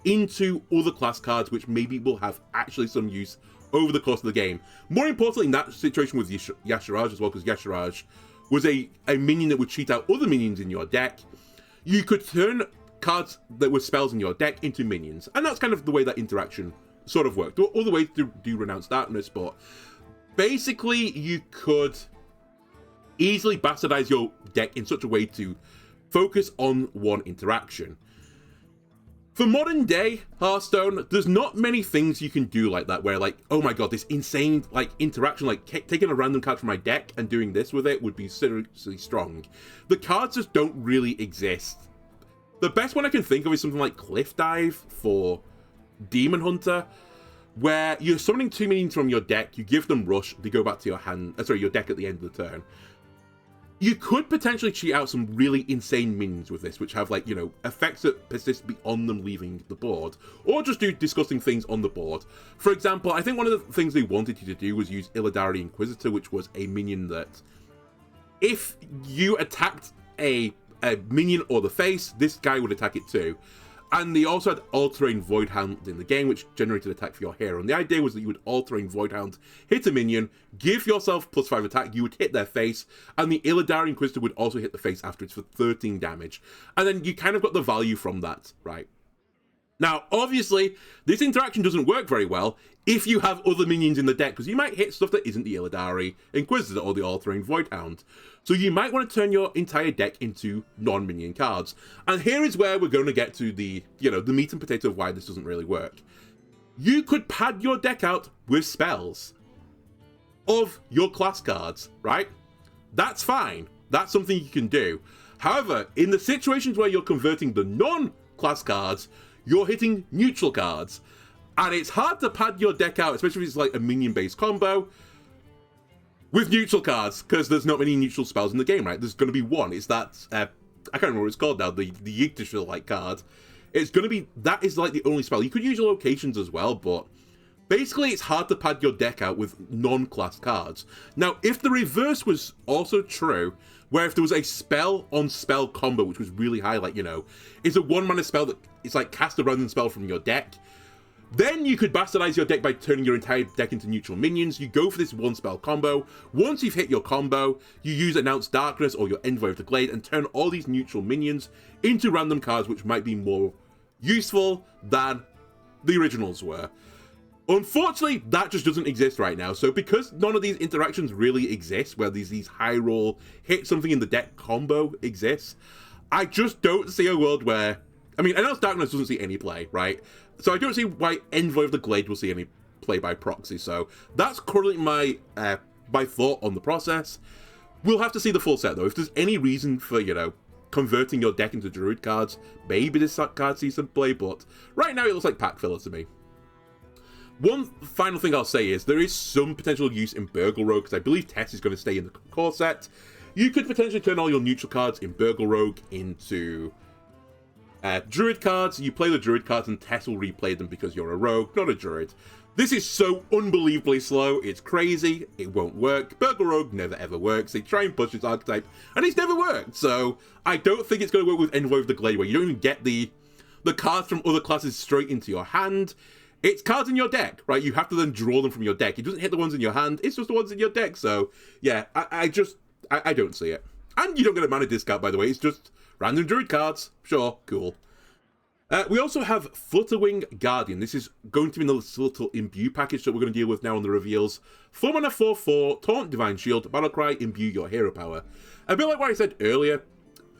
into other class cards, which maybe will have actually some use over the course of the game. More importantly, in that situation with Yashiraj as well, because Yashiraj was a minion that would cheat out other minions in your deck, you could turn cards that were spells in your deck into minions. And that's kind of the way that interaction sort of worked. There were other ways to do Renounced Darkness, but basically you could easily bastardize your deck in such a way to focus on one interaction. For modern day Hearthstone, there's not many things you can do like that, where like, oh my god, this insane like interaction, like taking a random card from my deck and doing this with it would be seriously strong. The cards just don't really exist. The best one I can think of is something like Cliff Dive for Demon Hunter, where you're summoning 2 minions from your deck, you give them Rush, they go back to your hand, your deck at the end of the turn. You could potentially cheat out some really insane minions with this, which have, like, you know, effects that persist beyond them leaving the board, or just do disgusting things on the board. For example, I think one of the things they wanted you to do was use Illidari Inquisitor, which was a minion that, if you attacked a minion or the face, this guy would attack it too. And they also had All-Terrain Voidhound in the game, which generated attack for your hero. And the idea was that you would All-Terrain Voidhound, hit a minion, give yourself +5 attack, you would hit their face, and the Illidari Inquisitor would also hit the face afterwards for 13 damage. And then you kind of got the value from that, right? Now, obviously, this interaction doesn't work very well if you have other minions in the deck, because you might hit stuff that isn't the Illidari Inquisitor or the All-Terrain Voidhound. So you might want to turn your entire deck into non-minion cards. And here is where we're going to get to the, you know, the meat and potato of why this doesn't really work. You could pad your deck out with spells of your class cards, right? That's fine. That's something you can do. However, in the situations where you're converting the non-class cards, you're hitting neutral cards. And it's hard to pad your deck out, especially if it's like a minion-based combo, with neutral cards, because there's not many neutral spells in the game, right? There's going to be one. It's that, I can't remember what it's called now, the Yggdrasil-like card. It's going to be, that is like the only spell. You could use locations as well, but basically it's hard to pad your deck out with non-class cards. Now, if the reverse was also true, where if there was a spell-on-spell combo, which was really high, like, you know, it's a 1-mana spell that it's like cast a random spell from your deck, then you could bastardize your deck by turning your entire deck into neutral minions. You go for this 1-spell combo. Once you've hit your combo, you use Announced Darkness or your Envoy of the Glade and turn all these neutral minions into random cards, which might be more useful than the originals were. Unfortunately, that just doesn't exist right now. So because none of these interactions really exist, where these high roll, hit something in the deck combo exists, I just don't see a world where, I mean, Announced Darkness doesn't see any play, right? So I don't see why Envoy of the Glade will see any play by proxy. So that's currently my thought on the process. We'll have to see the full set, though. If there's any reason for, you know, converting your deck into Druid cards, maybe this card sees some play, but right now it looks like pack filler to me. One final thing I'll say is there is some potential use in Burgle Rogue, because I believe Tess is going to stay in the core set. You could potentially turn all your neutral cards in Burgle Rogue into Druid cards. You play the Druid cards and Tess will replay them because you're a rogue, not a Druid. This is so unbelievably slow, it's crazy, it won't work. Burgle Rogue never ever works. They try and push its archetype, and it's never worked. So I don't think it's going to work with Envoy of the Glade, where you don't even get the cards from other classes straight into your hand. It's cards in your deck, right? You have to then draw them from your deck. It doesn't hit the ones in your hand, it's just the ones in your deck. So yeah, I don't see it. And you don't get a mana discount, by the way, it's just random Druid cards. Sure, cool. We also have Flutterwing Guardian. This is going to be another little imbue package that we're going to deal with now on the reveals. 4 mana 4/4, Taunt, Divine Shield, Battlecry, imbue your hero power. A bit like what I said earlier,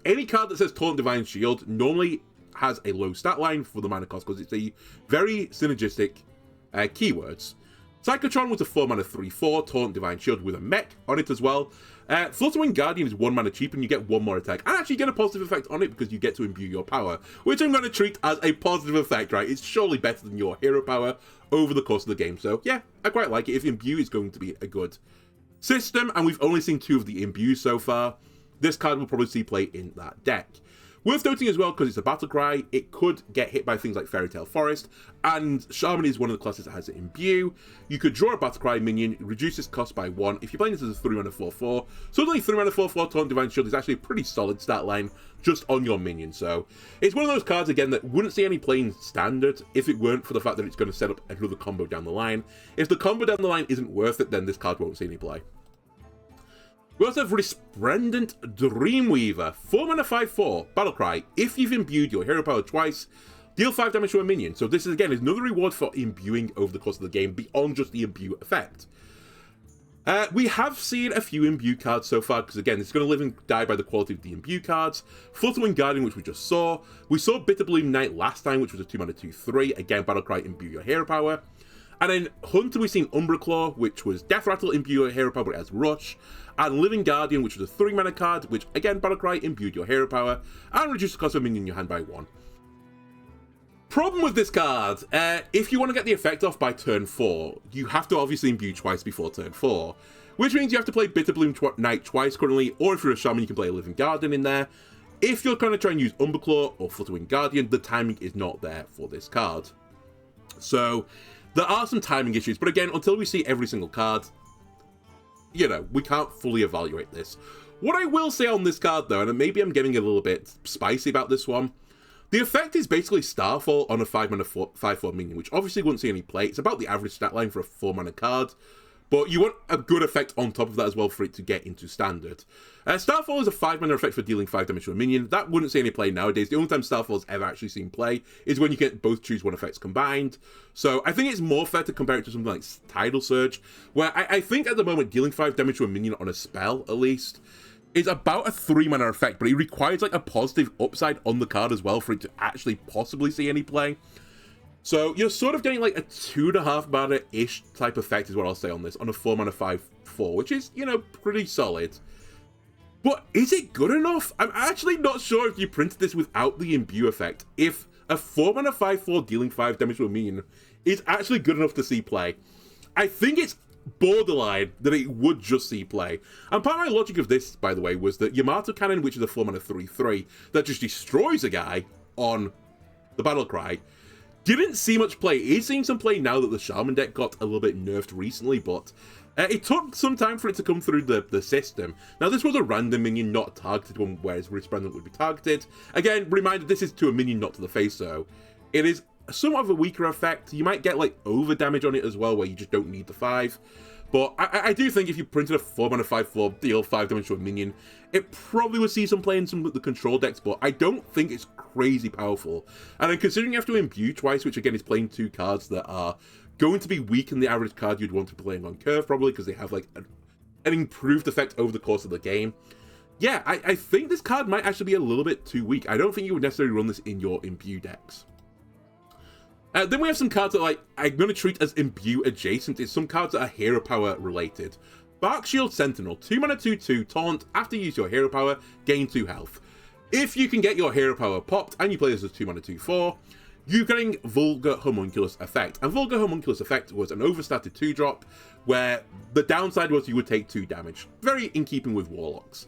any card that says Taunt, Divine Shield normally has a low stat line for the mana cost because it's a very synergistic keywords. Psychotron was a 4 mana 3/4, Taunt, Divine Shield with a mech on it as well. Flutterwing Guardian is 1 mana cheap and you get 1 more attack. And actually get a positive effect on it because you get to imbue your power, which I'm going to treat as a positive effect, right? It's surely better than your hero power over the course of the game. So yeah, I quite like it. If imbue is going to be a good system, and we've only seen 2 of the imbues so far, this card will probably see play in that deck. Worth noting as well, because it's a battle cry, it could get hit by things like Fairy Tale Forest, and Shaman is one of the classes that has an imbue. You could draw a battle cry minion, reduce its cost by 1. If you're playing this as a 3 mana 4/4, suddenly 3 mana 4/4 Taunt Divine Shield is actually a pretty solid stat line just on your minion. So it's one of those cards again that wouldn't see any play in standard if it weren't for the fact that it's going to set up another combo down the line. If the combo down the line isn't worth it, then this card won't see any play. We also have Resplendent Dreamweaver, 4 mana 5/4, Battlecry. If you've imbued your hero power twice, deal 5 damage to a minion. So this is again another reward for imbuing over the course of the game beyond just the imbue effect. We have seen a few imbue cards so far, because again, it's going to live and die by the quality of the imbue cards. Flutterwing Guardian, which we just saw. We saw Bitterbloom Knight last time, which was a 2 mana 2/3. Again, Battlecry, imbue your hero power. And then Hunter, we've seen Umbraclaw, which was Death Rattle, imbue your hero power, but it has Rush. And Living Guardian, which was a 3 mana card, which again, Battlecry, imbued your hero power, and reduced the cost of a minion in your hand by 1. Problem with this card, if you want to get the effect off by turn 4, you have to obviously imbue twice before turn 4, which means you have to play Bitterbloom Knight twice currently, or if you're a Shaman, you can play a Living Guardian in there. If you're going to try and use Umbraclaw or Flutterwing Guardian, the timing is not there for this card. So there are some timing issues, but again, until we see every single card, you know, we can't fully evaluate this. What I will say on this card, though, and maybe I'm getting a little bit spicy about this one, the effect is basically Starfall on a 5 mana 5/4 minion, which obviously wouldn't see any play. It's about the average stat line for a 4 mana card, but you want a good effect on top of that as well for it to get into standard. Starfall is a 5 mana effect for dealing 5 damage to a minion. That wouldn't see any play nowadays. The only time Starfall's ever actually seen play is when you get both choose 1 effects combined. So I think it's more fair to compare it to something like Tidal Surge, where I think at the moment dealing 5 damage to a minion on a spell, at least, is about a 3 mana effect, but it requires like a positive upside on the card as well for it to actually possibly see any play. So you're sort of getting like a 2.5 mana-ish type effect is what I'll say on this, on a 4 mana 5/4, which is, you know, pretty solid. But is it good enough? I'm actually not sure if you printed this without the imbue effect, if a 4 mana 5/4 dealing 5 damage to a minion is actually good enough to see play. I think it's borderline that it would just see play. And part of my logic of this, by the way, was that Yamato Cannon, which is a 4 mana 3/3, that just destroys a guy on the Battlecry, didn't see much play. It is seeing some play now that the Shaman deck got a little bit nerfed recently, but it took some time for it to come through the system. Now, this was a random minion, not a targeted one, whereas Resplendent would be targeted. Again, reminder, this is to a minion, not to the face, so it is somewhat of a weaker effect. You might get, like, over damage on it as well, where you just don't need the 5. But I do think if you printed a 4 mana 5/4, deal 5 damage to a minion, it probably would see some play in some of the control decks, but I don't think it's crazy powerful. And then considering you have to imbue twice, which again is playing 2 cards that are going to be weak in the average card you'd want to be playing on curve, probably, because they have like an improved effect over the course of the game. Yeah, I think this card might actually be a little bit too weak. I don't think you would necessarily run this in your imbue decks. Then we have some cards that like I'm going to treat as imbue adjacent. It's some cards that are hero power related. Bark Shield Sentinel, 2 mana 2/2, taunt. After you use your hero power, gain 2 health. If you can get your hero power popped and you play this as 2 mana 2/4, you're getting Vulgar Homunculus Effect. And Vulgar Homunculus Effect was an overstated 2-drop where the downside was you would take 2 damage. Very in keeping with Warlocks.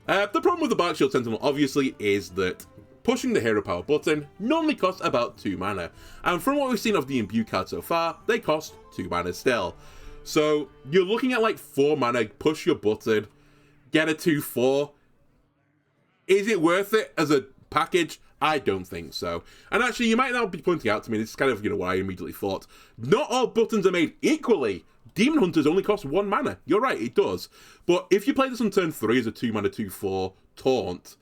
The problem with the Bark Shield Sentinel obviously is that pushing the hero power button normally costs about 2 mana, and from what we've seen of the imbue cards so far, they cost 2 mana still. So you're looking at like 4 mana, push your button, get a 2/4. Is it worth it as a package? I don't think so. And actually, you might now be pointing out to me, this is kind of, you know, what I immediately thought. Not all buttons are made equally. Demon Hunters only cost 1 mana. You're right, it does. But if you play this on turn 3 as a 2 mana 2/4 taunt,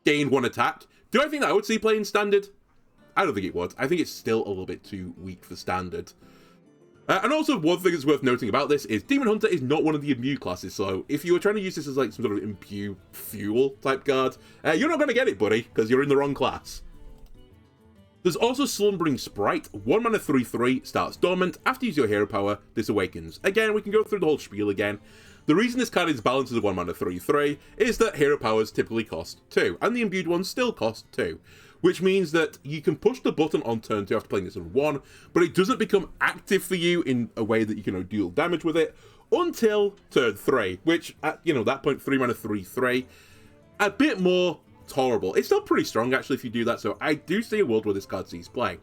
gain 1 attack, do I think that I would see play in standard? I don't think it would. I think it's still a little bit too weak for standard. And also, one thing that's worth noting about this is Demon Hunter is not one of the imbue classes, so if you were trying to use this as like some sort of imbue fuel type card, you're not going to get it, buddy, because you're in the wrong class. There's also Slumbering Sprite, 1 mana 3/3, starts dormant, after you use your hero power, this awakens. Again, we can go through the whole spiel again. The reason this card is balanced as a 1 mana 3/3 is that hero powers typically cost 2, and the imbued ones still cost 2. Which means that you can push the button on turn 2 after playing this on 1, but it doesn't become active for you in a way that you can deal damage with it until turn 3, which at, that point, 3 mana 3/3, a bit more tolerable. It's still pretty strong, actually, if you do that, so I do see a world where this card sees play.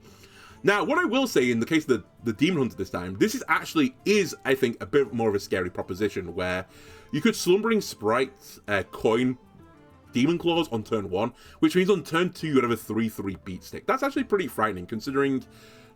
Now, what I will say in the case of the Demon Hunter this time, this is actually, I think, a bit more of a scary proposition, where you could Slumbering Sprite coin Demon Claws on turn 1, which means on turn 2 you would have a 3/3 beat stick. That's actually pretty frightening, considering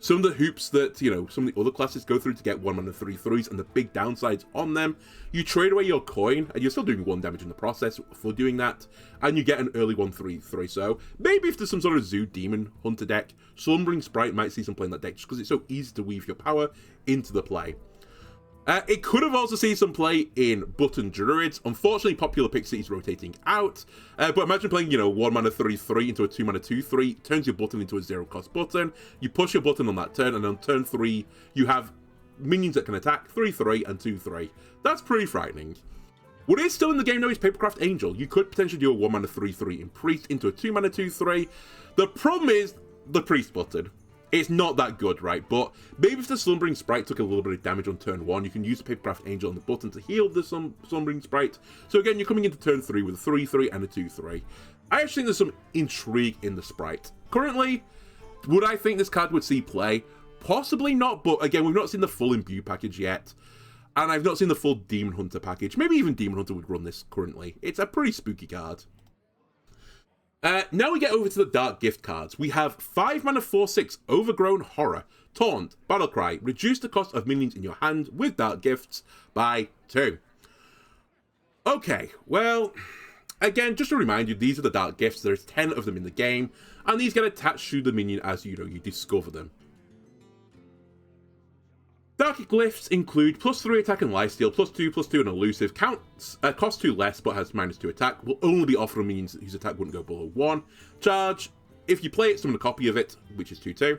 some of the hoops that, some of the other classes go through to get 1 mana 3/3s and the big downsides on them. You trade away your coin, and you're still doing 1 damage in the process for doing that, and you get an early 1/3/3. So maybe if there's some sort of Zoo Demon Hunter deck, Slumbering Sprite might see some play in that deck just because it's so easy to weave your power into the play. It could have also seen some play in Button Druids. Unfortunately, Popular Pick City is rotating out. But imagine playing, 1 mana 3/3 into a 2 mana 2/3, turns your button into a 0-cost button. You push your button on that turn, and on turn 3, you have minions that can attack 3/3 and 2/3. That's pretty frightening. What is still in the game, though, is Papercraft Angel. You could potentially do a 1 mana 3/3 in Priest into a 2 mana 2/3. The problem is the Priest button. It's not that good, right? But maybe if the Slumbering Sprite took a little bit of damage on turn 1, you can use the Papercraft Angel on the button to heal the Slumbering Sprite. So again, you're coming into turn 3 with a 3/3 and a 2/3. I actually think there's some intrigue in the Sprite. Currently, would I think this card would see play? Possibly not, but again, we've not seen the full Imbue package yet. And I've not seen the full Demon Hunter package. Maybe even Demon Hunter would run this currently. It's a pretty spooky card. Now we get over to the Dark Gift cards. We have 5 mana 4/6 Overgrown Horror, Taunt, Battlecry, reduce the cost of minions in your hand with Dark Gifts by 2. Okay, well, again, just to remind you, these are the Dark Gifts. There's 10 of them in the game, and these get attached to the minion as you discover them. Dark Glyphs include +3 attack and lifesteal, +2/+2 and elusive, costs 2 less but has -2 attack, will only be offered on minions whose attack wouldn't go below 1. Charge, if you play it, summon a copy of it, which is 2/2.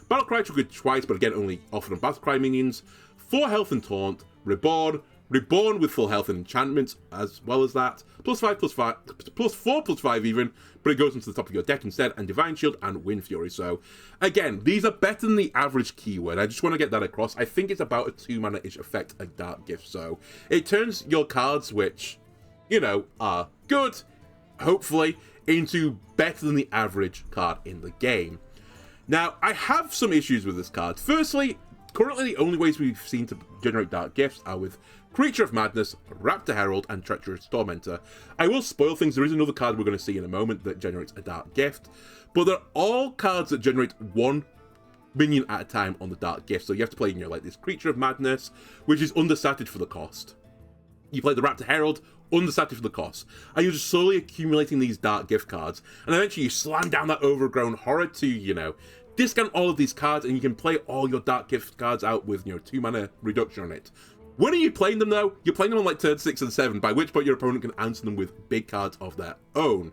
Battlecry triggered twice, but again only offered on Battlecry minions. 4 health and taunt, Reborn with full health and enchantments, as well as that. +4/+5 even, but it goes into the top of your deck instead, and Divine Shield and Wind Fury. So, again, these are better than the average keyword. I just want to get that across. I think it's about a 2 mana-ish effect, a Dark Gift. So, it turns your cards, which, are good, hopefully, into better than the average card in the game. Now, I have some issues with this card. Firstly, currently the only ways we've seen to generate Dark Gifts are with Creature of Madness, Raptor Herald, and Treacherous Tormentor. I will spoil things. There is another card we're going to see in a moment that generates a Dark Gift, but they're all cards that generate 1 minion at a time on the Dark Gift. So you have to play, like this Creature of Madness, which is understated for the cost. You play the Raptor Herald, understated for the cost. And you're just slowly accumulating these Dark Gift cards, and eventually you slam down that Overgrown Horror to, discount all of these cards, and you can play all your Dark Gift cards out with, 2 mana reduction on it. When are you playing them, though? You're playing them on, like, turn 6 and 7, by which point your opponent can answer them with big cards of their own.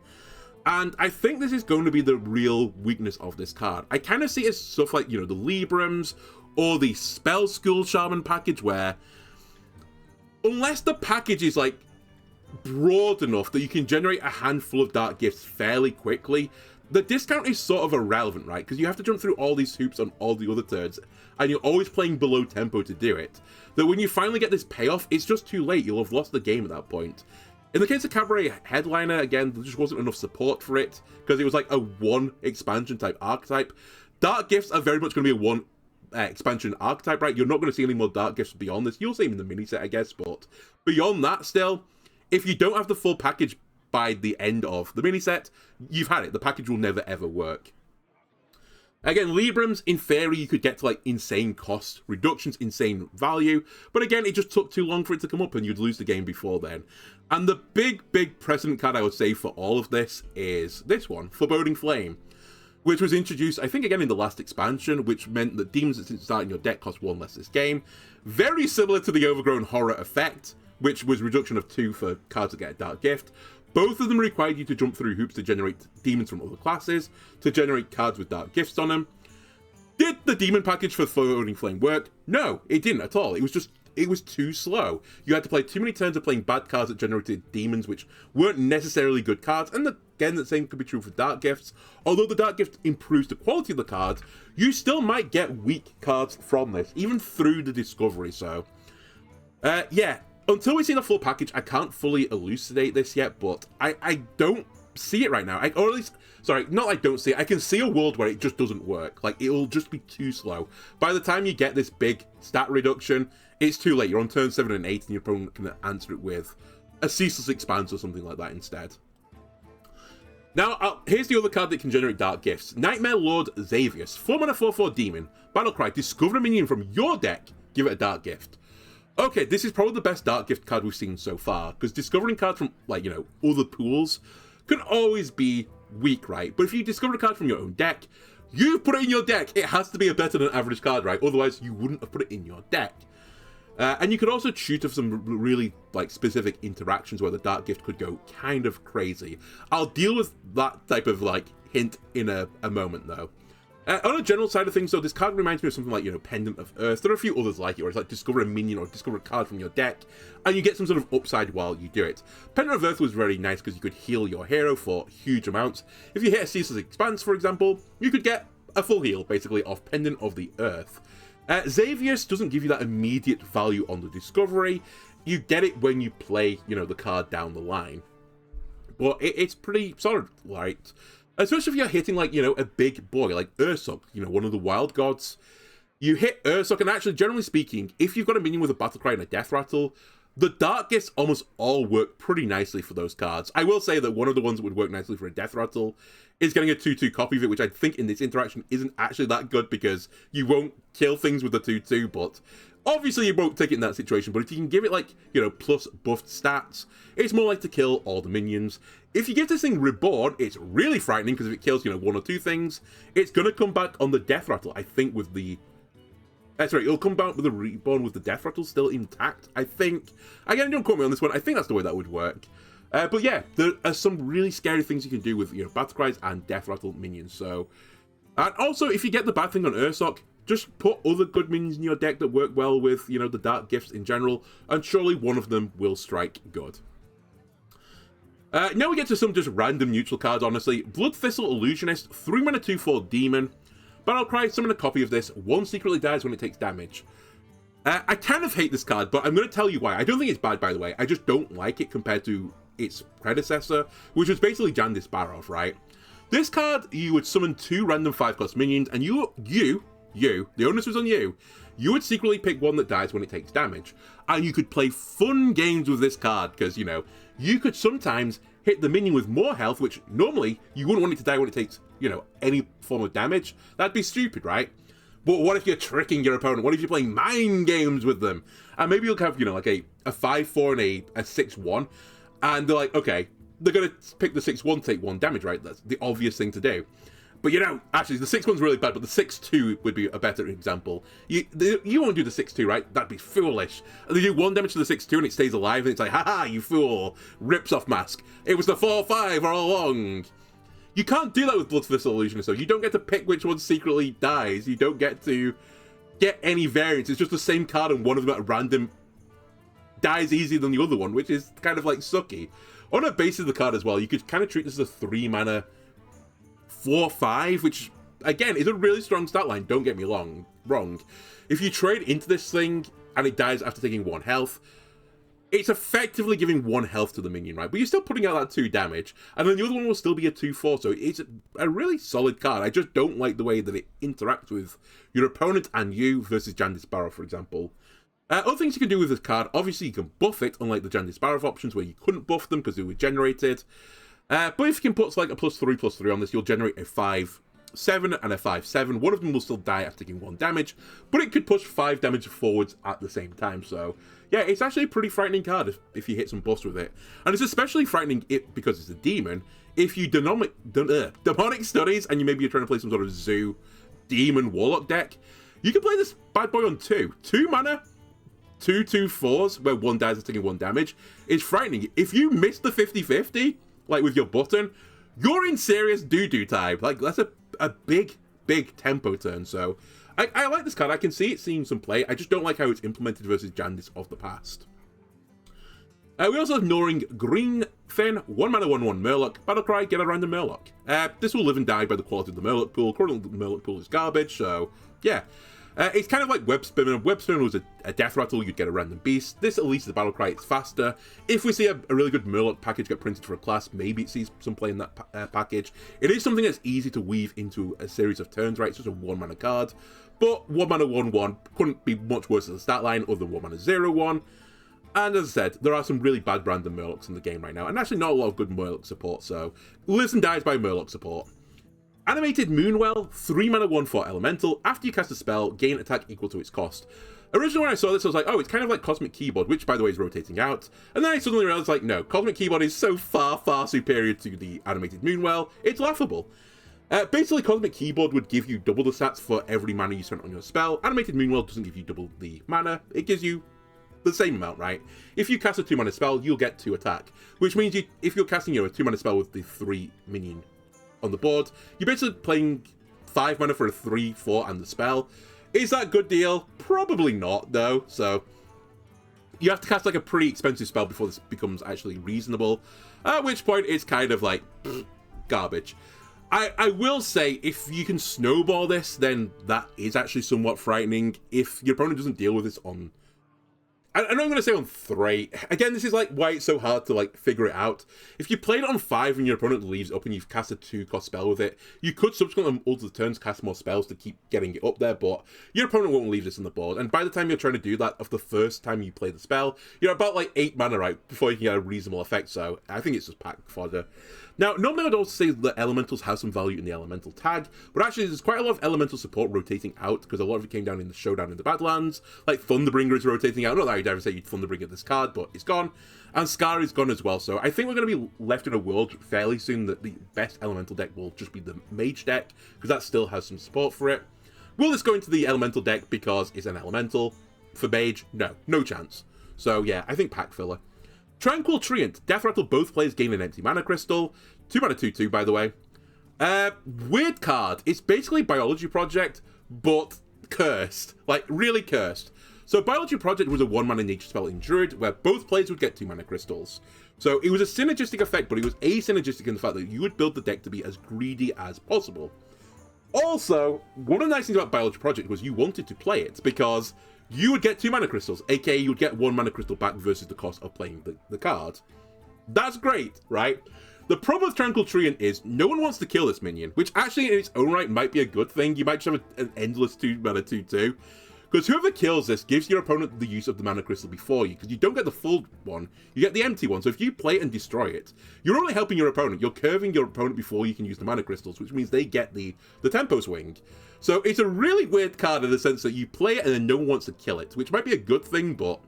And I think this is going to be the real weakness of this card. I kind of see it as stuff like, the Librams, or the Spell School Shaman package, where, unless the package is, like, broad enough that you can generate a handful of Dark Gifts fairly quickly, the discount is sort of irrelevant, right? Because you have to jump through all these hoops on all the other turns, and you're always playing below tempo to do it. That when you finally get this payoff, it's just too late. You'll have lost the game at that point. In the case of Cabaret Headliner, again, there just wasn't enough support for it, because it was like a 1 expansion type archetype. Dark Gifts are very much going to be a 1 expansion archetype, right? You're not going to see any more Dark Gifts beyond this. You'll see them in the mini set, I guess, but beyond that still, if you don't have the full package by the end of the mini set, you've had it. The package will never ever work. Again, Librams, in theory, you could get to, like, insane cost reductions, insane value, but again, it just took too long for it to come up, and you'd lose the game before then. And the big precedent card I would say for all of this is this one, Foreboding Flame. which was introduced, I think, again in the last expansion, which meant that demons that didn't start in your deck cost 1 less this game. Very similar to the Overgrown Horror effect, which was reduction of 2 for cards that get a Dark Gift. Both of them required you to jump through hoops to generate demons from other classes, to generate cards with Dark Gifts on them. Did the demon package for Floating Flame work? No, it didn't at all. It was too slow. You had to play too many turns of playing bad cards that generated demons, which weren't necessarily good cards. And again, the same could be true for Dark Gifts. Although the Dark Gift improves the quality of the cards, you still might get weak cards from this, even through the discovery. So, yeah, until we see the full package, I can't fully elucidate this yet, but I don't see it right now. Or at least, sorry, not I don't see it. I can see a world where it just doesn't work. Like, it'll just be too slow. By the time you get this big stat reduction, it's too late. You're on turn 7 and 8, and your opponent can answer it with a Ceaseless Expanse or something like that instead. Now, here's the other card that can generate Dark Gifts. Nightmare Lord Xavius. 4-mana 4/4 Demon. Battlecry. Discover a minion from your deck. Give it a Dark Gift. Okay, this is probably the best Dark Gift card we've seen so far, because discovering cards from, like, you know, other pools can always be weak, right? But if you discover a card from your own deck, you put it in your deck. It has to be a better than average card, right? Otherwise, you wouldn't have put it in your deck. And you could also tutor for some really, like, specific interactions where the Dark Gift could go kind of crazy. I'll deal with that type of, like, hint in a moment, though. On a general side of things, though, this card reminds me of something like, you know, Pendant of Earth. There are a few others like it, where it's like discover a minion or discover a card from your deck, and you get some sort of upside while you do it. Pendant of Earth was very nice because you could heal your hero for huge amounts. If you hit a Ceaseless Expanse, for example, you could get a full heal, basically, of Pendant of the Earth. Xavius doesn't give you that immediate value on the discovery. You get it when you play, you know, the card down the line. But it's pretty solid, right? Especially if you're hitting, like, you know, a big boy, like Ursoc, you know, one of the wild gods. You hit Ursoc, and actually, generally speaking, if you've got a minion with a Battlecry and a Death Rattle, the Dark Gifts almost all work pretty nicely for those cards. I will say that one of the ones that would work nicely for a Death Rattle is getting a 2/2 copy of it, which I think in this interaction isn't actually that good because you won't kill things with the 2/2, but obviously you won't take it in that situation. But if you can give it, like, you know, plus buffed stats, it's more like to kill all the minions. If you give this thing Reborn, it's really frightening because if it kills, you know, 1 or 2 things, it's going to come back on the Death Rattle, I think, with the... sorry, it'll come back with a Reborn with the Death Rattle still intact, I think. Again, don't quote me on this one. I think that's the way that would work. But yeah, there are some really scary things you can do with, you know, Battlecries and Death Rattle minions. So, and also, if you get the bad thing on Ursoc, just put other good minions in your deck that work well with, you know, the Dark Gifts in general, and surely one of them will strike good. Now we get to some just random neutral cards, honestly. Blood Thistle Illusionist, 3-mana 2/4 Demon. Battlecry, summon a copy of this. 1 secretly dies when it takes damage. I kind of hate this card, but I'm going to tell you why. I don't think it's bad, by the way. I just don't like it compared to its predecessor, which was basically Jan Disparov, right? This card, you would summon 2 random 5-cost minions, and you, the onus was on you. You would secretly pick one that dies when it takes damage. And you could play fun games with this card, because, you know, you could sometimes hit the minion with more health, which normally you wouldn't want it to die when it takes, you know, any form of damage. That'd be stupid, right? But what if you're tricking your opponent? What if you're playing mind games with them? And maybe you'll have, you know, like a 5/4 and a 6/1. And they're like, okay, they're going to pick the 6/1 to take 1 damage, right? That's the obvious thing to do. But, you know, actually, the 6/1's really bad, but the 6/2 would be a better example. You won't do the 6/2, right? That'd be foolish. And they do 1 damage to the 6/2 and it stays alive, and it's like, haha, you fool. Rips off mask. It was the 4/5 all along. You can't do that with Blood Thistle Illusionist, though. You don't get to pick which one secretly dies. You don't get to get any variants. It's just the same card, and one of them at random dies easier than the other one, which is kind of, like, sucky. On a base of the card as well, you could kind of treat this as a 3-mana 4/5, which, again, is a really strong stat line, don't get me wrong. If you trade into this thing and it dies after taking 1 health, it's effectively giving 1 health to the minion, right? But you're still putting out that 2 damage, and then the other one will still be a 2/4, so it's a really solid card. I just don't like the way that it interacts with your opponent and you versus Jan Disparov, for example. Other things you can do with this card, obviously you can buff it, unlike the Jan Disparov options where you couldn't buff them because they were generated. But if you can put like a +3/+3 on this, you'll generate a 5/7 and a 5/7. One of them will still die after taking 1 damage, but it could push 5 damage forwards at the same time. So yeah, it's actually a pretty frightening card if you hit some buffs with it. And it's especially frightening because it's a demon. If you demonic studies and you're trying to play some sort of zoo demon warlock deck, you can play this bad boy on 2 mana, 2/2/4s, where one dies is taking 1 damage. It's frightening. If you miss the 50/50, like with your button, you're in serious doo-doo time. Like, that's a big tempo turn. So I like this card. I can see it seeing some play. I just don't like how it's implemented versus Jandis of the past. We also have Gnawing Greenfin, 1 mana 1/1 Murloc. Battlecry, get a random Murloc. This will live and die by the quality of the Murloc pool. Currently the Murloc pool is garbage, so yeah. It's kind of like Web Spinner. Web Spinner was a Death Rattle, you'd get a random beast. This at least is a Battlecry, it's faster. If we see a really good Murloc package get printed for a class, maybe it sees some play in that package. It is something that's easy to weave into a series of turns, right? It's just a 1 mana card. But 1 mana 1/1 couldn't be much worse as a stat line other than 1 mana 0/1. And as I said, there are some really bad random Murlocs in the game right now, and actually not a lot of good Murloc support, so lives and dies by Murloc support. Animated Moonwell, 3 mana 1/4 elemental. After you cast a spell, gain attack equal to its cost. Originally when I saw this, I was like, oh, it's kind of like Cosmic Keyboard, which by the way is rotating out. And then I suddenly realized, like, no, Cosmic Keyboard is so far superior to the Animated Moonwell, it's laughable. Basically, Cosmic Keyboard would give you double the stats for every mana you spent on your spell. Animated Moonwell doesn't give you double the mana, it gives you the same amount, right? If you cast a 2 mana spell, you'll get 2 attack, which means if you're casting a 2 mana spell with the 3 minion on the board, you're basically playing 5 mana for a 3/4 and the spell. Is that a good deal? Probably not, though. So you have to cast like a pretty expensive spell before this becomes actually reasonable, at which point it's kind of like garbage. I will say, if you can snowball this, then that is actually somewhat frightening. If your opponent doesn't deal with this on, I know I'm going to say on 3. Again, this is like why it's so hard to like figure it out. If you played it on 5 and your opponent leaves up and you've cast a 2-cost spell with it, you could subsequently on multiple turns cast more spells to keep getting it up there, but your opponent won't leave this on the board. And by the time you're trying to do that, of the first time you play the spell, you're about like 8 mana right before you can get a reasonable effect. So I think it's just pack fodder. Now, normally I'd also say that elementals have some value in the elemental tag, but actually there's quite a lot of elemental support rotating out, because a lot of it came down in the showdown in the Badlands. Like Thunderbringer is rotating out. Not that I'd ever say you'd Thunderbringer this card, but it's gone. And Scar is gone as well, so I think we're going to be left in a world fairly soon that the best elemental deck will just be the Mage deck, because that still has some support for it. Will this go into the elemental deck because it's an elemental? For Mage, no chance. So yeah, I think pack filler. Tranquil Treant. Death Rattle, both players gain an empty mana crystal. 2 mana 2/2, by the way. Weird card. It's basically Biology Project, but cursed. Like, really cursed. So Biology Project was a 1 mana nature spell in Druid, where both players would get 2 mana crystals. So it was a synergistic effect, but it was asynergistic in the fact that you would build the deck to be as greedy as possible. Also, one of the nice things about Biology Project was you wanted to play it, because you would get 2 mana crystals, aka you would get 1 mana crystal back versus the cost of playing the card. That's great, right? The problem with Tranquil Treant is no one wants to kill this minion, which actually in its own right might be a good thing. You might just have an endless 2 mana 2/2. Because whoever kills this gives your opponent the use of the mana crystal before you, because you don't get the full one, you get the empty one. So if you play it and destroy it, you're only helping your opponent. You're curving your opponent before you can use the mana crystals, which means they get the tempo swing. So it's a really weird card in the sense that you play it and then no one wants to kill it, which might be a good thing, but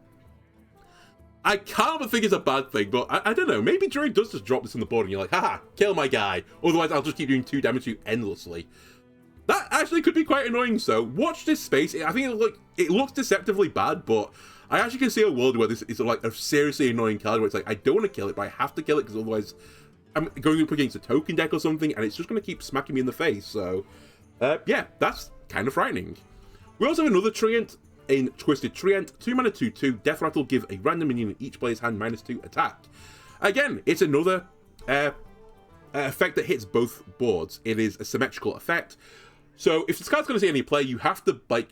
I can't but think it's a bad thing. But I don't know, maybe Druid does just drop this on the board and you're like, haha, kill my guy. Otherwise I'll just keep doing 2 damage to you endlessly. That actually could be quite annoying, so watch this space. I think it looks deceptively bad, but I actually can see a world where this is like a seriously annoying card where it's like, I don't want to kill it, but I have to kill it because otherwise I'm going up against a token deck or something and it's just going to keep smacking me in the face. So yeah, that's kind of frightening. We also have another Treant in Twisted Treant. 2 mana 2/2. Death Rattle, give a random minion in each player's hand -2 attack. Again, it's another effect that hits both boards. It is a symmetrical effect. So if this card's going to see any play, you have to like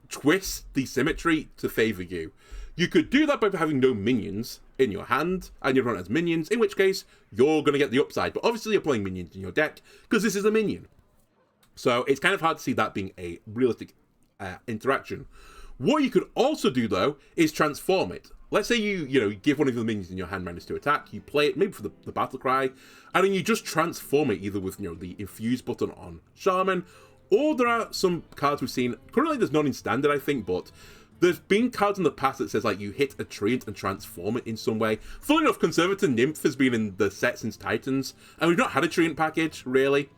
twist the symmetry to favor you. You could do that by having no minions in your hand and your opponent has minions, in which case you're going to get the upside. But obviously you're playing minions in your deck because this is a minion. So it's kind of hard to see that being a realistic interaction. What you could also do though is transform it. Let's say you give one of the minions in your hand -2 attack, you play it maybe for the battle cry, and then you just transform it either with the infuse button on Shaman, or there are some cards we've seen. Currently there's none in standard, I think, but There's been cards in the past that says, like, you hit a treant and transform it in some way. Funnily enough, Conservator Nymph has been in the set since Titans, and we've not had a treant package, really.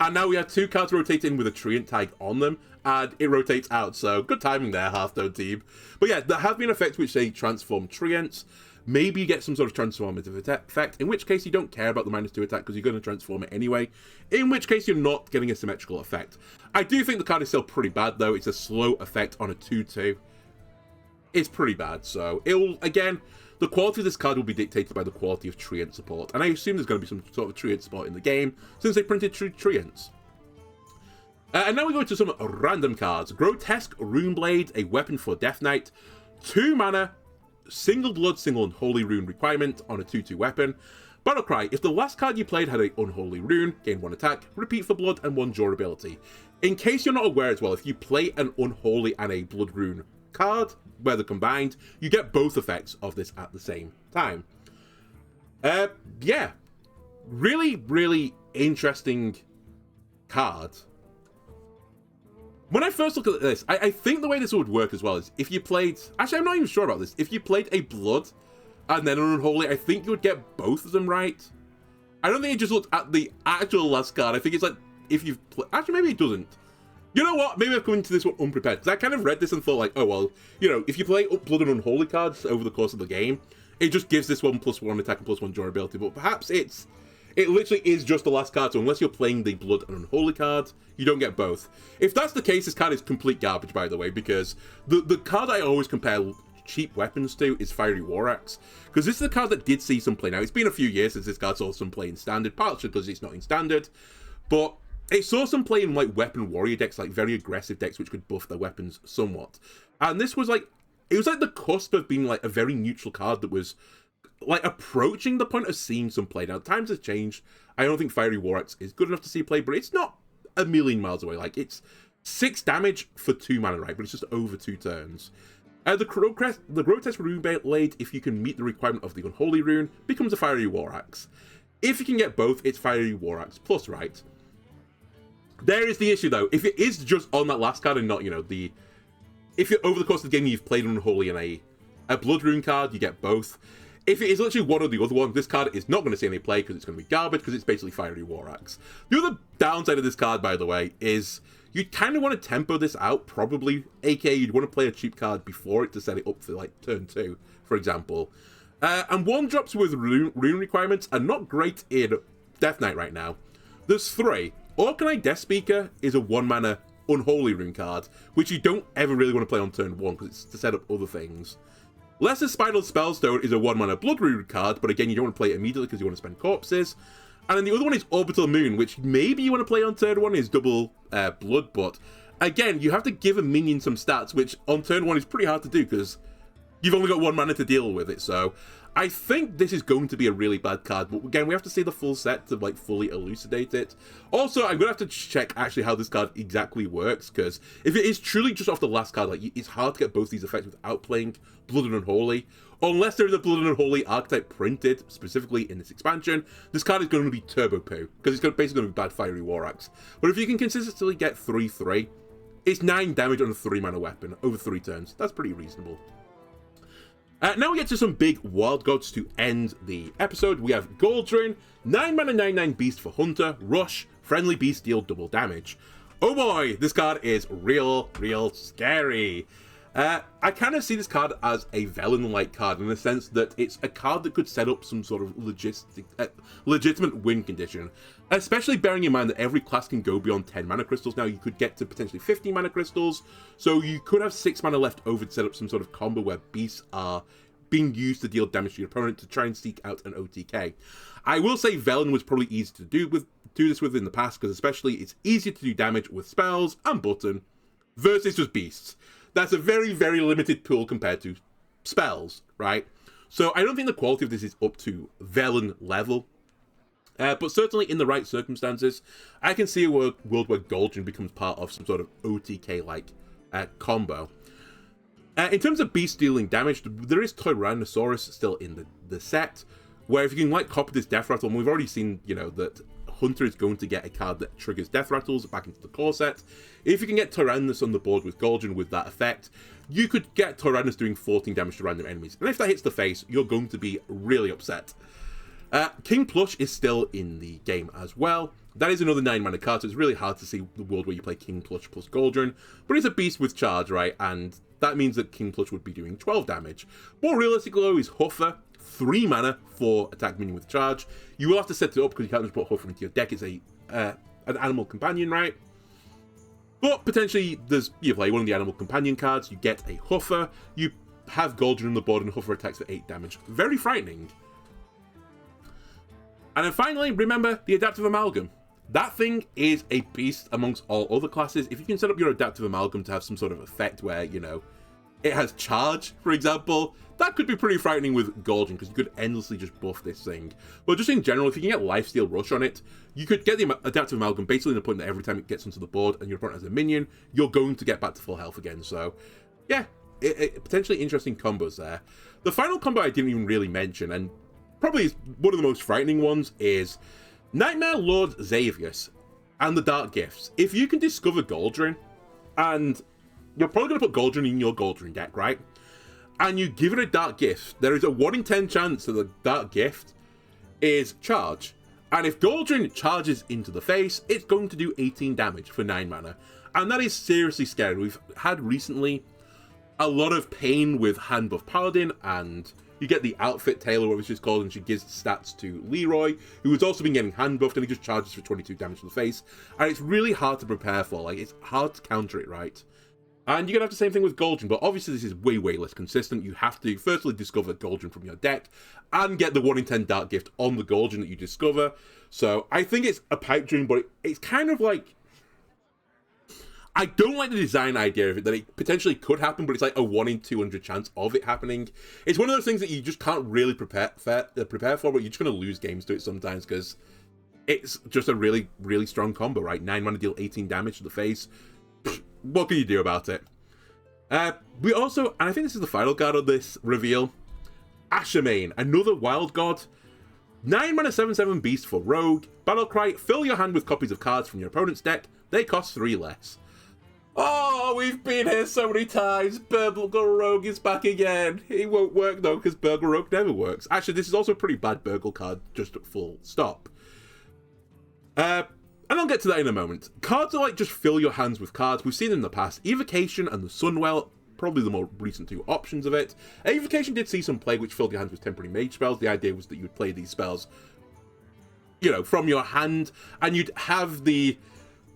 And now we have 2 cards rotating with a treant tag on them, and it rotates out, so good timing there, Hearthstone team. But yeah, there have been effects which say transform treants. Maybe you get some sort of transformative effect, in which case you don't care about the -2 attack because you're going to transform it anyway, in which case you're not getting a symmetrical effect. I do think the card is still pretty bad, though. It's a slow effect on a 2/2. It's pretty bad, so it'll, again, the quality of this card will be dictated by the quality of treant support, and I assume there's going to be some sort of treant support in the game, since they printed true treants. And now we go into some random cards. Grotesque Runeblade, a weapon for Death Knight, 2 mana, single blood, single unholy rune requirement on a 2/2 weapon. Battlecry, if the last card you played had an unholy rune, gain 1 attack, repeat for blood, and 1 durability. In case you're not aware as well, if you play an unholy and a blood rune card, where they're combined, you get both effects of this at the same time. Yeah. Really, really interesting card. When I first look at this, I think the way this would work as well is if you played... Actually, I'm not even sure about this. If you played a blood and then an unholy, I think you would get both of them right. I don't think it just looked at the actual last card. I think it's like, if you've... Actually, maybe it doesn't. You know what? Maybe I've come into this one unprepared. Because I kind of read this and thought like, oh, well, you know, if you play blood and unholy cards over the course of the game, it just gives this one +1 attack and +1 durability. But perhaps it literally is just the last card, so unless you're playing the blood and unholy card, you don't get both. If that's the case, this card is complete garbage, by the way, because the card I always compare cheap weapons to is Fiery War Axe, because this is a card that did see some play. Now, it's been a few years since this card saw some play in Standard, partially because it's not in Standard, but it saw some play in, like, weapon warrior decks, like very aggressive decks which could buff their weapons somewhat. And this was, like, it was like the cusp of being, like, a very neutral card that was, like, approaching the point of seeing some play. Now, times have changed. I don't think Fiery War Axe is good enough to see play, but it's not a million miles away. Like, it's 6 damage for 2 mana, right? But it's just over 2 turns. The Grotesque Runeblade, if you can meet the requirement of the Unholy Rune, becomes a Fiery War Axe. If you can get both, it's Fiery War Axe plus, right? There is the issue, though. If it is just on that last card and not, you know, if you're over the course of the game you've played an Unholy and a Blood Rune card, you get both. If it is literally one or the other one, this card is not going to see any play because it's going to be garbage, because it's basically Fiery War Axe. The other downside of this card, by the way, is you kind of want to tempo this out, probably, aka you'd want to play a cheap card before it to set it up for, like, turn 2, for example. And 1-drops with rune requirements are not great in Death Knight right now. There's 3. Orkanite Death Speaker is a 1-mana Unholy Rune card, which you don't ever really want to play on turn 1 because it's to set up other things. Lesser Spiral Spellstone is a 1-mana Blood Rune card, but again, you don't want to play it immediately because you want to spend corpses. And then the other one is Orbital Moon, which maybe you want to play on turn 1, is double blood, but again, you have to give a minion some stats, which on turn 1 is pretty hard to do because you've only got 1 mana to deal with it, so I think this is going to be a really bad card, but again, we have to see the full set to, like, fully elucidate it. Also, I'm going to have to check, actually, how this card exactly works, because if it is truly just off the last card, like, it's hard to get both these effects without playing Blood and Unholy. Unless there is a Blood and Unholy archetype printed, specifically in this expansion, this card is going to be turbo poo, because it's basically going to be bad Fiery War Axe. But if you can consistently get 3/3, it's 9 damage on a 3-mana weapon over 3 turns. That's pretty reasonable. Now we get to some big wild gods to end the episode. We have Galdrin, 9-mana 9/9 Beast for Hunter, Rush, Friendly Beast deal double damage. Oh boy, this card is real scary. I kind of see this card as a Velen-like card in the sense that it's a card that could set up some sort of legitimate win condition, especially bearing in mind that every class can go beyond 10 mana crystals now. You could get to potentially 50 mana crystals, so you could have 6 mana left over to set up some sort of combo where beasts are being used to deal damage to your opponent to try and seek out an OTK. I will say Velen was probably easy to do this with in the past, because especially it's easier to do damage with spells and button versus just beasts. That's a very, very limited pool compared to spells, right? So I don't think the quality of this is up to Velen level. But certainly in the right circumstances, I can see a world where Galdrin becomes part of some sort of OTK-like combo. In terms of beast dealing damage, there is Tyrannosaurus still in the set, where if you can, like, copy this Death Rattle, and we've already seen, you know, that Hunter is going to get a card that triggers Death Rattles back into the core set. If you can get Tyrannus on the board with Goldrin with that effect, you could get Tyrannus doing 14 damage to random enemies. And if that hits the face, you're going to be really upset. King Plush is still in the game as well. That is another 9 mana card, so it's really hard to see the world where you play King Plush plus Goldrin. But it's a beast with charge, right? And that means that King Plush would be doing 12 damage. More realistically, though, is Huffer. 3 mana for attack minion with charge. You will have to set it up because you can't just put Huffer into your deck. It's an animal companion, right? But potentially, you play one of the animal companion cards, you get a Huffer, you have Goldrin on the board, and Huffer attacks for 8 damage. Very frightening. And then finally, remember the Adaptive Amalgam. That thing is a beast amongst all other classes. If you can set up your Adaptive Amalgam to have some sort of effect where, you know, it has charge, for example, that could be pretty frightening with Goldrin, because you could endlessly just buff this thing. But just in general, if you can get Lifesteal Rush on it, you could get the Adaptive Amalgam basically in the point that every time it gets onto the board and your opponent has a minion, you're going to get back to full health again. So, yeah, potentially interesting combos there. The final combo I didn't even really mention, and probably is one of the most frightening ones, is Nightmare Lord Xavius and the Dark Gifts. If you can discover Goldrin, and you're probably going to put Goldrin in your Goldrin deck, right? And you give it a Dark Gift, there is a 1 in 10 chance that the Dark Gift is charge. And if Goldrin charges into the face, it's going to do 18 damage for 9 mana. And that is seriously scary. We've had recently a lot of pain with Hand Buff Paladin, and you get the Outfit Tailor, whatever she's called, and she gives stats to Leroy, who has also been getting hand buffed, and he just charges for 22 damage to the face. And it's really hard to prepare for. Like, it's hard to counter it, right? And you're going to have the same thing with Goldrin, but obviously this is way, way less consistent. You have to firstly discover Goldrin from your deck and get the 1 in 10 Dark Gift on the Goldrin that you discover. So I think it's a pipe dream, but it's kind of like, I don't like the design idea of it, that it potentially could happen, but it's like a 1 in 200 chance of it happening. It's one of those things that you just can't really prepare for, but you're just going to lose games to it sometimes, because it's just a really, really strong combo, right? 9 mana, deal 18 damage to the face. What can you do about it? We also, and I think this is the final card of this reveal, Ashamain, another wild god. 9 mana 7/7 beast for rogue. Battlecry, fill your hand with copies of cards from your opponent's deck. They cost 3 less. Oh, we've been here so many times. Burgle Rogue is back again. It won't work though, because Burgle Rogue never works. Actually, this is also a pretty bad Burgle card, just full stop. And I'll get to that in a moment. Cards are like just fill your hands with cards. We've seen in the past. Evocation and the Sunwell, probably the more recent 2 options of it. Evocation did see some play which filled your hands with temporary mage spells. The idea was that you would play these spells, you know, from your hand, and you'd have the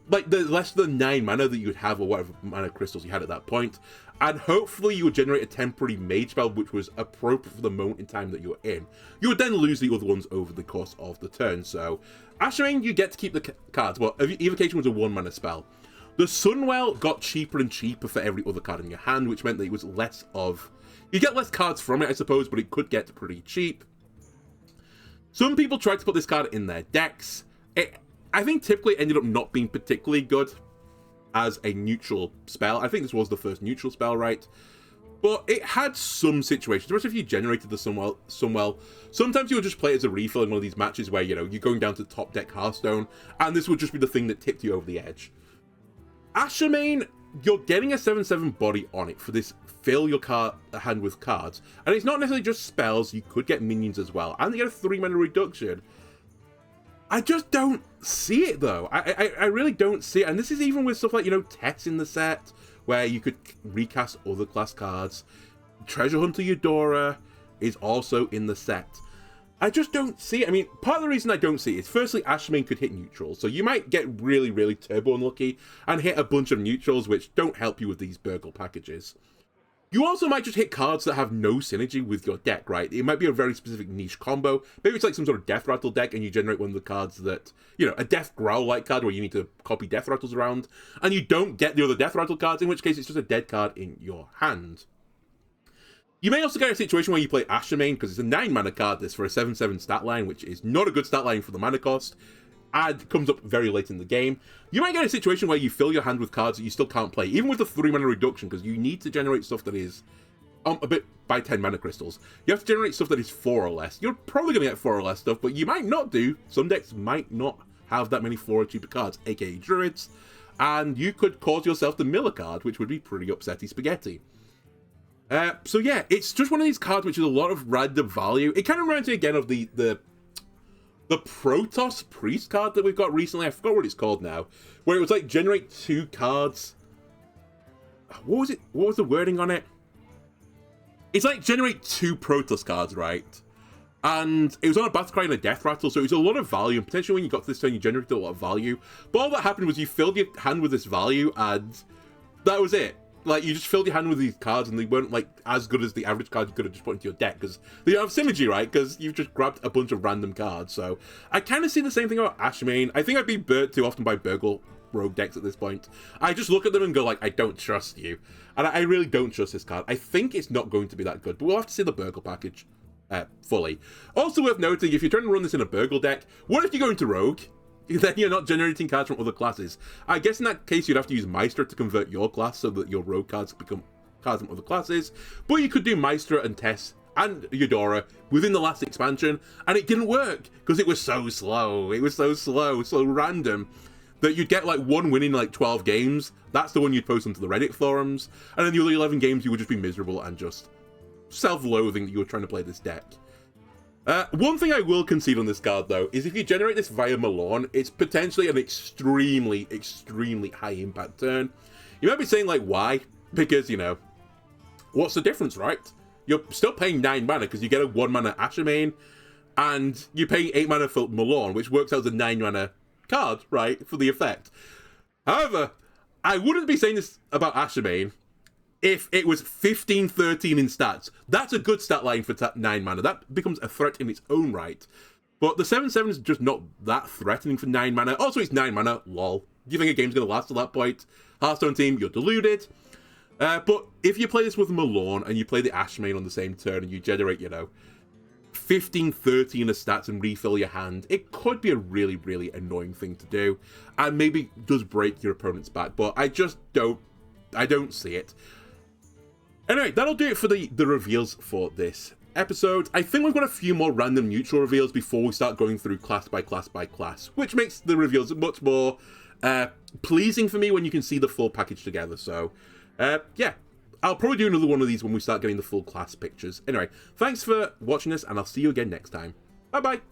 less than 9 mana that you would have, or whatever mana crystals you had at that point, and hopefully you would generate a temporary mage spell which was appropriate for the moment in time that you're in. You would then lose the other ones over the course of the turn. So Ashamain, you get to keep the cards. Well, Evocation was a 1 mana spell. The Sunwell got cheaper and cheaper for every other card in your hand, which meant that it was less of, you get less cards from it, I suppose, but it could get pretty cheap. Some people tried to put this card in their decks. I think typically ended up not being particularly good as a neutral spell. I think this was the first neutral spell, right? But it had some situations, especially if you generated the Sunwell. Sometimes you would just play it as a refill in one of these matches where, you know, you're going down to top deck Hearthstone, and this would just be the thing that tipped you over the edge. Ashamain, you're getting a 7/7 body on it for this fill your hand with cards. And it's not necessarily just spells, you could get minions as well. And you get a 3 mana reduction. I just don't see it, though. I really don't see it. And this is even with stuff like, you know, Tess in the set, where you could recast other class cards. Treasure Hunter Eudora is also in the set. I just don't see it. I mean, part of the reason I don't see it is, firstly, Ashamain could hit neutral. So you might get really, really turbo unlucky and hit a bunch of neutrals, which don't help you with these Burgle packages. You also might just hit cards that have no synergy with your deck, right? It might be a very specific niche combo. Maybe it's like some sort of Death Rattle deck and you generate one of the cards that, you know, a Death Growl-like card where you need to copy Death Rattles around, and you don't get the other Death Rattle cards, in which case it's just a dead card in your hand. You may also get a situation where you play Ashamain, because it's a 9 mana card, this, for a 7/7 stat line, which is not a good stat line for the mana cost, and comes up very late in the game. You might get a situation where you fill your hand with cards that you still can't play, even with the 3 mana reduction, because you need to generate stuff that is a bit by 10 mana crystals. You have to generate stuff that is 4 or less. You're probably going to get 4 or less stuff, but you might not do. Some decks might not have that many flora cheaper cards, aka druids, and you could cause yourself the mill a card, which would be pretty upsetty spaghetti. So yeah, it's just one of these cards which is a lot of random value. It kind of reminds me again of the Protoss Priest card that we've got recently. I forgot what it's called now, where it was like generate 2 cards. What was it? What was the wording on it? It's like generate 2 Protoss cards, right? And it was on a Battle Cry and a Death Rattle, so it was a lot of value, and potentially when you got to this turn, you generated a lot of value. But all that happened was you filled your hand with this value, and that was it. Like, you just filled your hand with these cards, and they weren't, like, as good as the average card you could have just put into your deck, because they don't have synergy, right? Because you've just grabbed a bunch of random cards. So, I kind of see the same thing about Ashmane. I think I'd be burnt too often by Burgle rogue decks at this point. I just look at them and go, like, I don't trust you. And I really don't trust this card. I think it's not going to be that good, but we'll have to see the Burgle package fully. Also worth noting, if you're trying to run this in a Burgle deck, what if you go into Rogue? Then you're not generating cards from other classes. I guess in that case you'd have to use Maestro to convert your class so that your rogue cards become cards from other classes. But you could do Maestro and Tess and Eudora within the last expansion, and it didn't work because it was so slow. It was so slow, so random, that you'd get like one win in like 12 games. That's the one you'd post onto the Reddit forums, and then the other 11 games you would just be miserable and just self-loathing that you were trying to play this deck. One thing I will concede on this card, though, is if you generate this via Malorn, it's potentially an extremely, extremely high-impact turn. You might be saying, like, why? Because, you know, what's the difference, right? You're still paying 9 mana because you get a 1 mana Ashmane, and you're paying 8 mana for Malorn, which works out as a 9 mana card, right, for the effect. However, I wouldn't be saying this about Ashmane if it was 15-13 in stats. That's a good stat line for 9 mana. That becomes a threat in its own right. But the 7/7 is just not that threatening for 9 mana. Also, it's 9 mana, lol. Do you think a game's going to last to that point? Hearthstone team, you're deluded. But if you play this with Malorn and you play the Ashmane on the same turn and you generate, you know, 15-13 of stats and refill your hand, it could be a really, really annoying thing to do. And maybe does break your opponent's back. But I just don't see it. Anyway, that'll do it for the reveals for this episode. I think we've got a few more random neutral reveals before we start going through class by class by class, which makes the reveals much more pleasing for me when you can see the full package together. So, yeah, I'll probably do another one of these when we start getting the full class pictures. Anyway, thanks for watching this, and I'll see you again next time. Bye-bye!